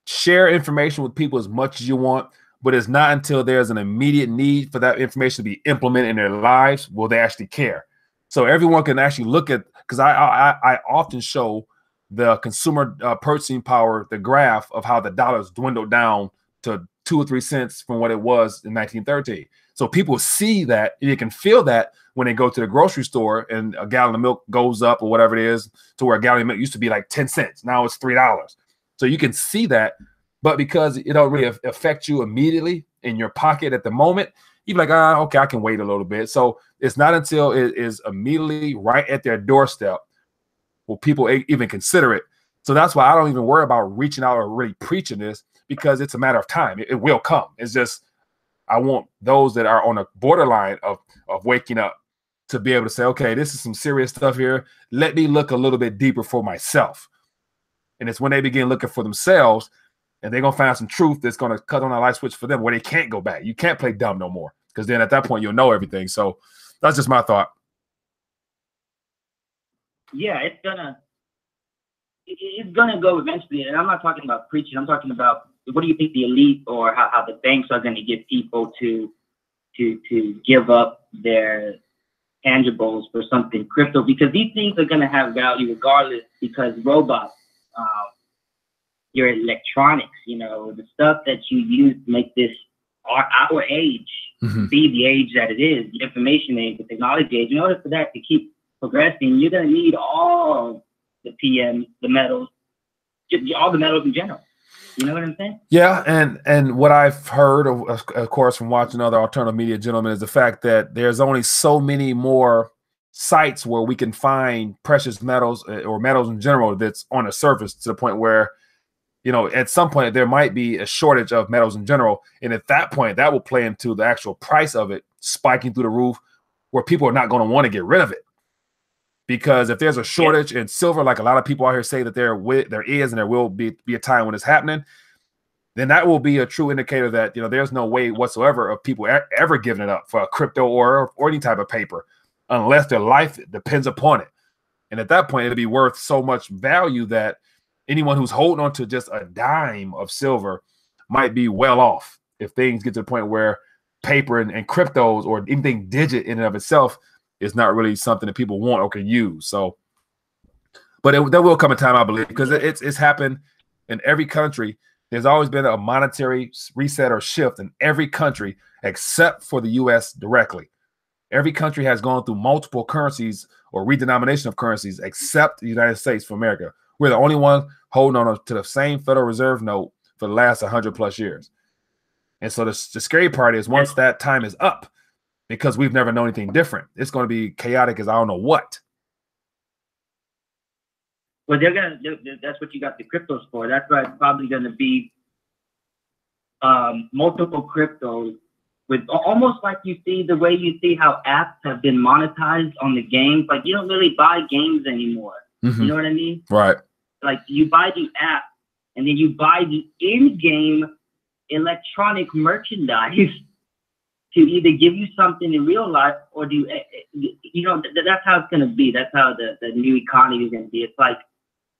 Speaker 1: share information with people as much as you want, but it's not until there's an immediate need for that information to be implemented in their lives will they actually care. So everyone can actually look at, because I often show the consumer purchasing power, the graph of how the dollar's dwindled down to 2 or 3 cents from what it was in 1913. So people see that, and you can feel that when they go to the grocery store and a gallon of milk goes up or whatever it is, to where a gallon of milk used to be like 10 cents. Now it's $3. So you can see that. but because it don't really affect you immediately in your pocket at the moment, you're like, okay, I can wait a little bit. So it's not until it is immediately right at their doorstep will people even consider it. So that's why I don't even worry about reaching out or really preaching this, because it's a matter of time. It will come. It's just, I want those that are on a borderline of waking up to be able to say, okay, this is some serious stuff here. Let me look a little bit deeper for myself. And it's when they begin looking for themselves, and they're going to find some truth that's going to cut on a light switch for them where they can't go back. You can't play dumb no more, because then at that point, you'll know everything. So that's just my thought.
Speaker 3: Yeah, it's gonna go eventually. And I'm not talking about preaching. I'm talking about, what do you think the elite or how the banks are going to get people to give up their tangibles for something crypto? Because these things are going to have value regardless, because robots, your electronics, the stuff that you use to make this our age be the age that it is, the information age, the technology age. In order for that to keep progressing, you're going to need all the PMs, the metals, all the metals in general. You know what I'm saying?
Speaker 1: Yeah, and what I've heard, of course, from watching other alternative media gentlemen, is the fact that there's only so many more sites where we can find precious metals or metals in general that's on the surface, to the point where, at some point there might be a shortage of metals in general. And at that point, that will play into the actual price of it spiking through the roof, where people are not going to want to get rid of it. Because if there's a shortage in silver, like a lot of people out here say that there is and there will be a time when it's happening, then that will be a true indicator that, there's no way whatsoever of people ever giving it up for a crypto or any type of paper, unless their life depends upon it. And at that point, it'll be worth so much value that anyone who's holding on to just a dime of silver might be well off if things get to the point where paper and cryptos or anything digit in and of itself is not really something that people want or can use. So, but there will come a time, I believe, because it's happened in every country. There's always been a monetary reset or shift in every country except for the U.S. directly. Every country has gone through multiple currencies or redenomination of currencies except the United States of America. We're the only one holding on to the same Federal Reserve note for the last 100+ years. And so the scary part is, once that time is up, because we've never known anything different, it's going to be chaotic as I don't know what.
Speaker 3: Well, that's what you got the cryptos for. That's why it's probably going to be multiple cryptos, with almost like the way you see how apps have been monetized on the games. Like, you don't really buy games anymore. You know what I mean?
Speaker 1: Right.
Speaker 3: Like, you buy the app and then you buy the in-game electronic merchandise to either give you something in real life or that's how it's going to be. That's how the new economy is going to be. It's like,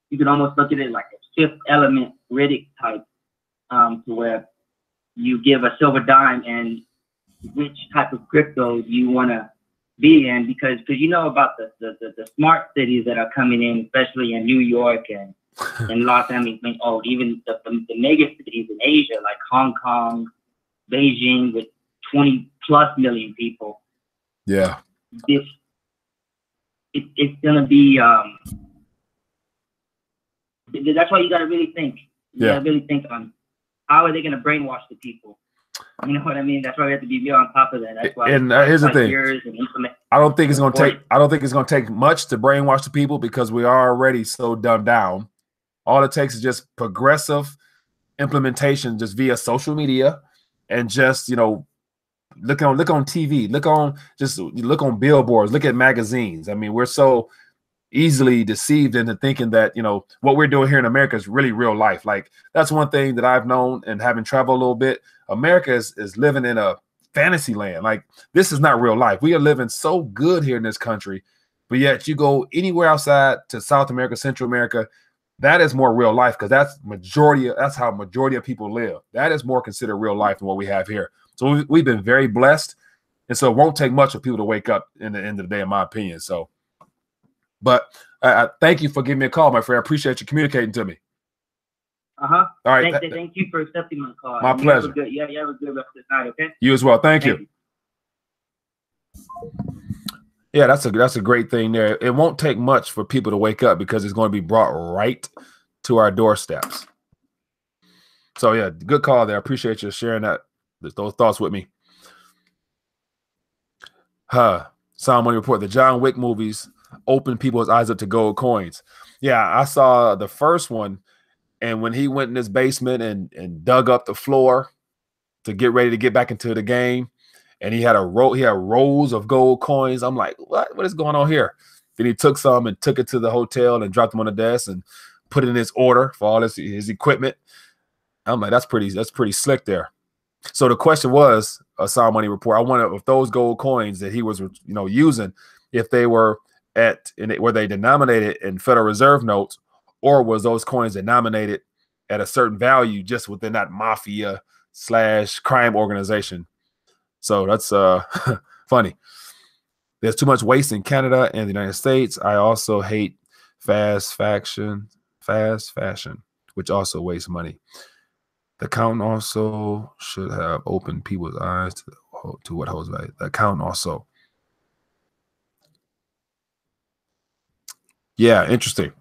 Speaker 3: you can almost look at it like a Fifth Element Riddick type, to where you give a silver dime and which type of crypto you want to be in, because about the smart cities that are coming in, especially in New York and Los Angeles, even the mega cities in Asia like Hong Kong, Beijing, with 20+ million people.
Speaker 1: Yeah.
Speaker 3: It's gonna be that's why you gotta really think. You gotta really think on how are they gonna brainwash the people. You know what I mean? That's why we have to be real on top of that. That's why.
Speaker 1: And here's the thing: I don't think it's gonna take much to brainwash the people, because we are already so dumbed down. All it takes is just progressive implementation, just via social media, and just look on TV, look on billboards, look at magazines. I mean, we're so easily deceived into thinking that what we're doing here in America is really real life. Like, that's one thing that I've known, and having traveled a little bit, America is living in a fantasy land. Like, this is not real life. We are living so good here in this country, but yet you go anywhere outside to South America, Central America, that is more real life, because that's how majority of people live. That is more considered real life than what we have here. So we've been very blessed, and so it won't take much for people to wake up in the end of the day, in my opinion. So, but I thank you for giving me a call, my friend. I appreciate you communicating to me.
Speaker 3: All
Speaker 1: right.
Speaker 3: Thank you for accepting my call.
Speaker 1: My pleasure.
Speaker 3: You have a good rest of the night, okay?
Speaker 1: You as well. Thank you. Yeah, that's a great thing there. It won't take much for people to wake up, because it's going to be brought right to our doorsteps. So yeah, good call there. I appreciate you sharing those thoughts with me. Sound Money Report. The John Wick movies open people's eyes up to gold coins. Yeah, I saw the first one, and when he went in his basement and dug up the floor to get ready to get back into the game, and he had rows of gold coins. I'm like, what is going on here? Then he took some and took it to the hotel and dropped them on the desk and put it in his order for all his equipment. I'm like, that's pretty slick there. So the question was, a Sound Money Report, I wonder if those gold coins that he was, using, if they were were they denominated in Federal Reserve notes, or was those coins denominated at a certain value just within that mafia / crime organization? So that's funny. There's too much waste in Canada and the United States. I also hate fast fashion, which also wastes money. The accountant also should have opened people's eyes to what holds value. The accountant also. Yeah, interesting.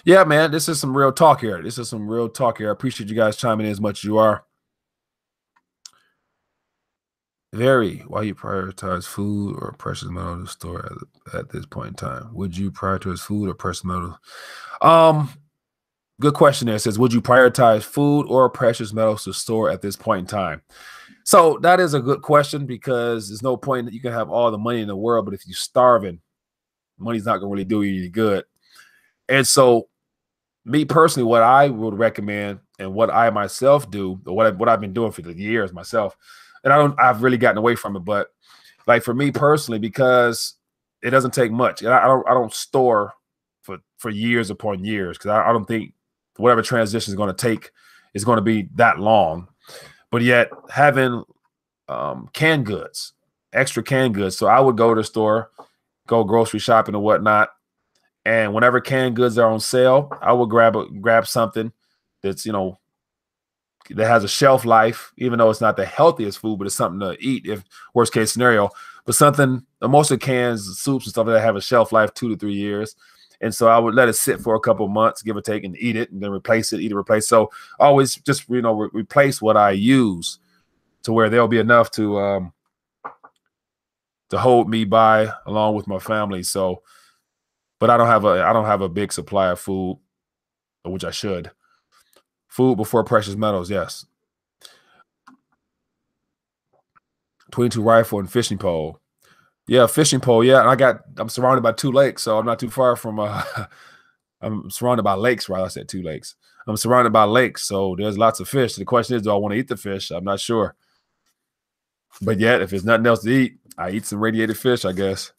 Speaker 1: Yeah, man, this is some real talk here. I appreciate you guys chiming in as much as you are. Why you prioritize food or precious metal to store at this point in time? Would you prioritize food or precious metal? Good question there. It says, would you prioritize food or precious metals to store at this point in time? So that is a good question, because there's no point that you can have all the money in the world, but if you're starving, money's not going to really do you any good. And so me personally, what I would recommend and what I myself do, or what I've been doing for the years myself, and I've really gotten away from it, but like for me personally, because it doesn't take much. I don't store for years upon years, because I don't think whatever transition is going to take is going to be that long. But yet having canned goods, extra canned goods. So I would go to the store, go grocery shopping and whatnot, and whenever canned goods are on sale, I would grab something that's that has a shelf life, even though it's not the healthiest food, but it's something to eat if worst case scenario. But something, most of the cans, soups and stuff that have a shelf life 2 to 3 years. And so I would let it sit for a couple of months, give or take, and eat it, and then replace it, eat it, replace. So I always just replace what I use to where there'll be enough to hold me by along with my family. So, but I don't have a big supply of food, which I should. Food before precious metals, yes. 22 rifle and fishing pole. Yeah, fishing pole. Yeah, and I'm surrounded by 2 lakes, so I'm not too far from. I'm surrounded by lakes. Right, I said 2 lakes. I'm surrounded by lakes, so there's lots of fish. The question is, do I want to eat the fish? I'm not sure. But yet, if there's nothing else to eat, I eat some radiated fish, I guess.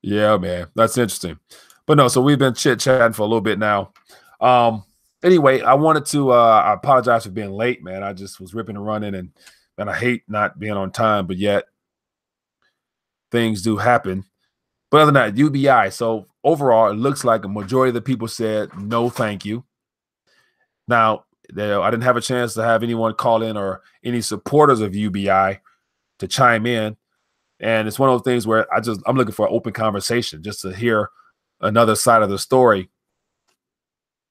Speaker 1: Yeah, man, that's interesting. But no, so we've been chit-chatting for a little bit now. Anyway, I wanted to I apologize for being late, man. I just was ripping and running, and I hate not being on time, but yet things do happen. But other than that, UBI. So overall, it looks like a majority of the people said no, thank you. Now, I didn't have a chance to have anyone call in or any supporters of UBI to chime in. And it's one of those things where I'm looking for an open conversation just to hear another side of the story,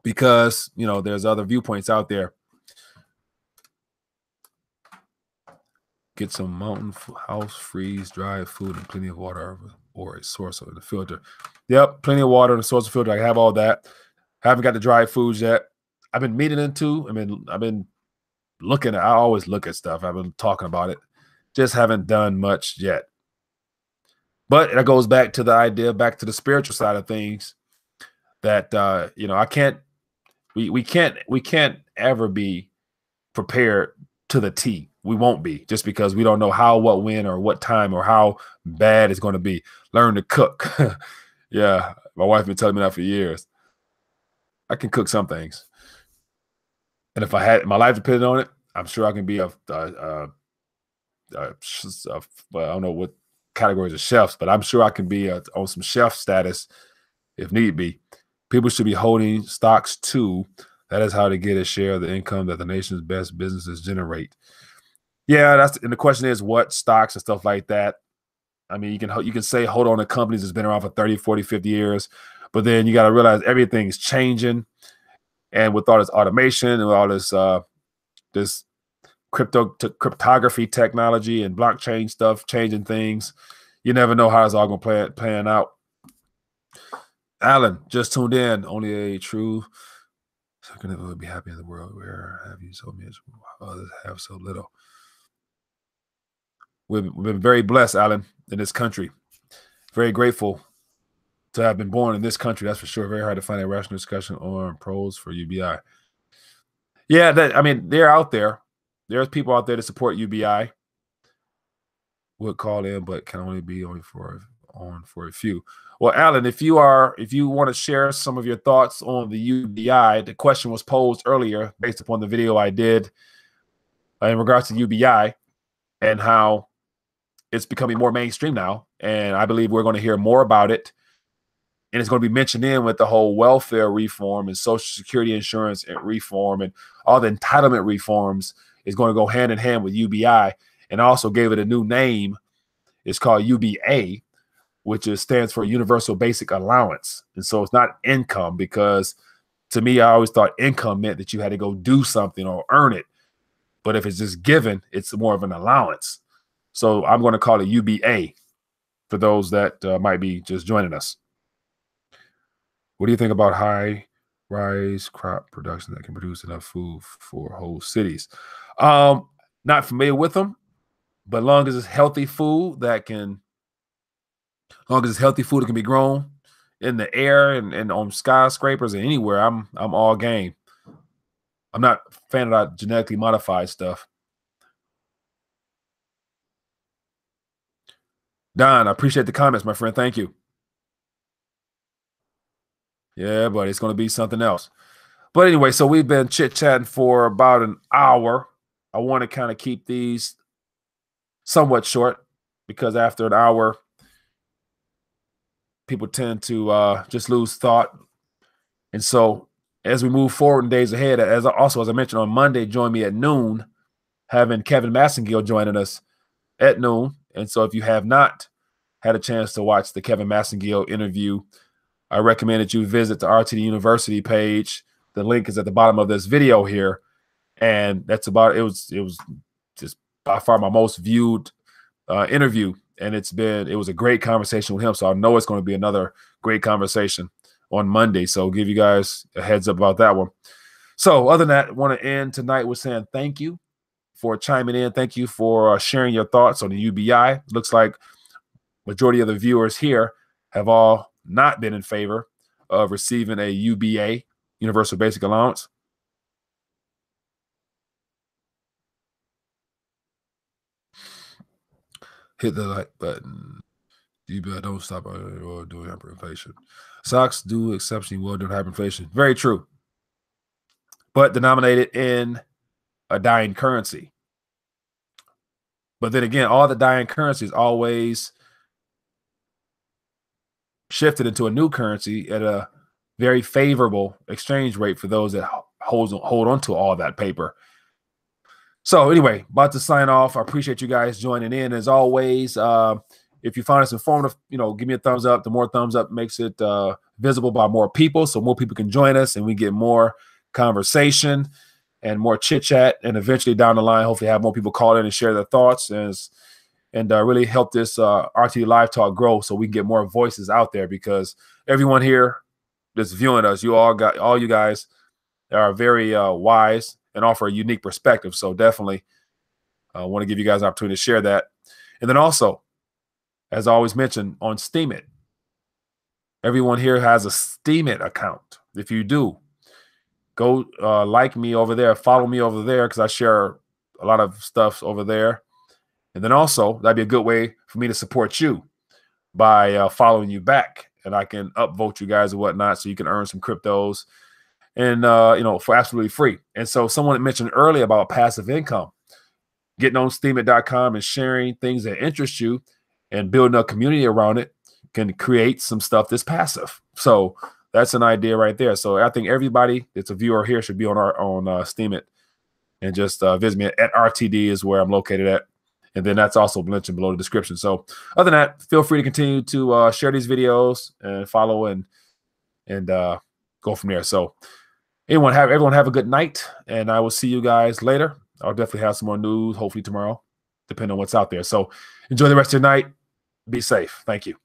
Speaker 1: because, there's other viewpoints out there. Get some mountain house, freeze, dry food, and plenty of water or a source of the filter. Yep, plenty of water and a source of filter. I have all that. Haven't got the dry foods yet. I've been meeting into. I've been looking at. I always look at stuff. I've been talking about it. Just haven't done much yet. But that goes back to the idea, back to the spiritual side of things, that I can't. We can't ever be prepared to the T. We won't be, just because we don't know how, what, when, or what time, or how bad it's going to be. Learn to cook. Yeah, my wife been telling me that for years. I can cook some things, and if I had my life depended on it, I'm sure I can be well, I don't know what categories of chefs, but I'm sure I can be on some chef status if need be. People should be holding stocks too. That is how to get a share of the income that the nation's best businesses generate. Yeah, and the question is what stocks and stuff like that. I mean, you can say hold on to companies that's been around for 30, 40, 50 years, but then you got to realize everything's changing. And with all this automation and all this this cryptography technology and blockchain stuff changing things, you never know how it's all going to plan out. Alan just tuned in. Only a true second will be happy in the world where have you so much, others have so little. We've been very blessed, Alan, in this country. Very grateful to have been born in this country. That's for sure. Very hard to find a rational discussion on pros for UBI. Yeah, I mean, they're out there. There's people out there to support UBI. Would call in, but can only be on for a few. Well, Alan, if you want to share some of your thoughts on the UBI, the question was posed earlier based upon the video I did in regards to UBI and how it's becoming more mainstream now. And I believe we're going to hear more about it. And it's going to be mentioned in with the whole welfare reform and Social Security insurance reform and all the entitlement reforms is going to go hand in hand with UBI. And I also gave it a new name. It's called UBA, which stands for Universal Basic Allowance. And so it's not income, because to me, I always thought income meant that you had to go do something or earn it. But if it's just given, it's more of an allowance. So I'm going to call it UBA for those that might be just joining us. What do you think about high-rise crop production that can produce enough food for whole cities? Not familiar with them, but long as it's healthy food that can, it can be grown in the air and on skyscrapers and anywhere, I'm all game. I'm not a fan of that genetically modified stuff. Don, I appreciate the comments, my friend. Thank you. Yeah, but it's going to be something else. But anyway, so we've been chit-chatting for about an hour. I want to kind of keep these somewhat short because after an hour, people tend to just lose thought. And so as we move forward in days ahead, as I mentioned on Monday, join me at noon, having Kevin Massengill joining us at noon. And so if you have not had a chance to watch the Kevin Massengill interview, I recommend that you visit the RTD University page. The link is at the bottom of this video here. And that's about, it was just by far my most viewed interview. And it was a great conversation with him. So I know it's going to be another great conversation on Monday. So I'll give you guys a heads up about that one. So other than that, I want to end tonight with saying thank you for chiming in. Thank you for sharing your thoughts on the UBI. Looks like majority of the viewers here have all not been in favor of receiving a UBA, Universal Basic Allowance. Hit the like button. UBI don't stop or doing hyperinflation. Stocks do exceptionally well during hyperinflation. Very true. But denominated in a dying currency. But then again, all the dying currencies always shifted into a new currency at a very favorable exchange rate for those that hold on to all that paper. So anyway, about to sign off. I appreciate you guys joining in. As always, if you find us informative, give me a thumbs up. The more thumbs up makes it visible by more people, so more people can join us and we get more conversation and more chit chat. And eventually down the line, hopefully have more people call in and share their thoughts and really help this RTD Live Talk grow so we can get more voices out there, because everyone here that's viewing us, all you guys are very wise and offer a unique perspective. So definitely want to give you guys an opportunity to share that. And then also, as I always mention, on Steemit, everyone here has a Steemit account. If you do, go like me over there, follow me over there, because I share a lot of stuff over there. And then also, that'd be a good way for me to support you by following you back. And I can upvote you guys and whatnot so you can earn some cryptos and, for absolutely free. And so someone mentioned earlier about passive income, getting on steemit.com and sharing things that interest you and building a community around it can create some stuff that's passive. So that's an idea right there. So I think everybody that's a viewer here should be on Steemit and just visit me at RTD is where I'm located at. And then that's also mentioned below the description. So other than that, feel free to continue to share these videos and follow and go from there. So everyone have a good night, and I will see you guys later. I'll definitely have some more news, hopefully tomorrow, depending on what's out there. So enjoy the rest of your night. Be safe. Thank you.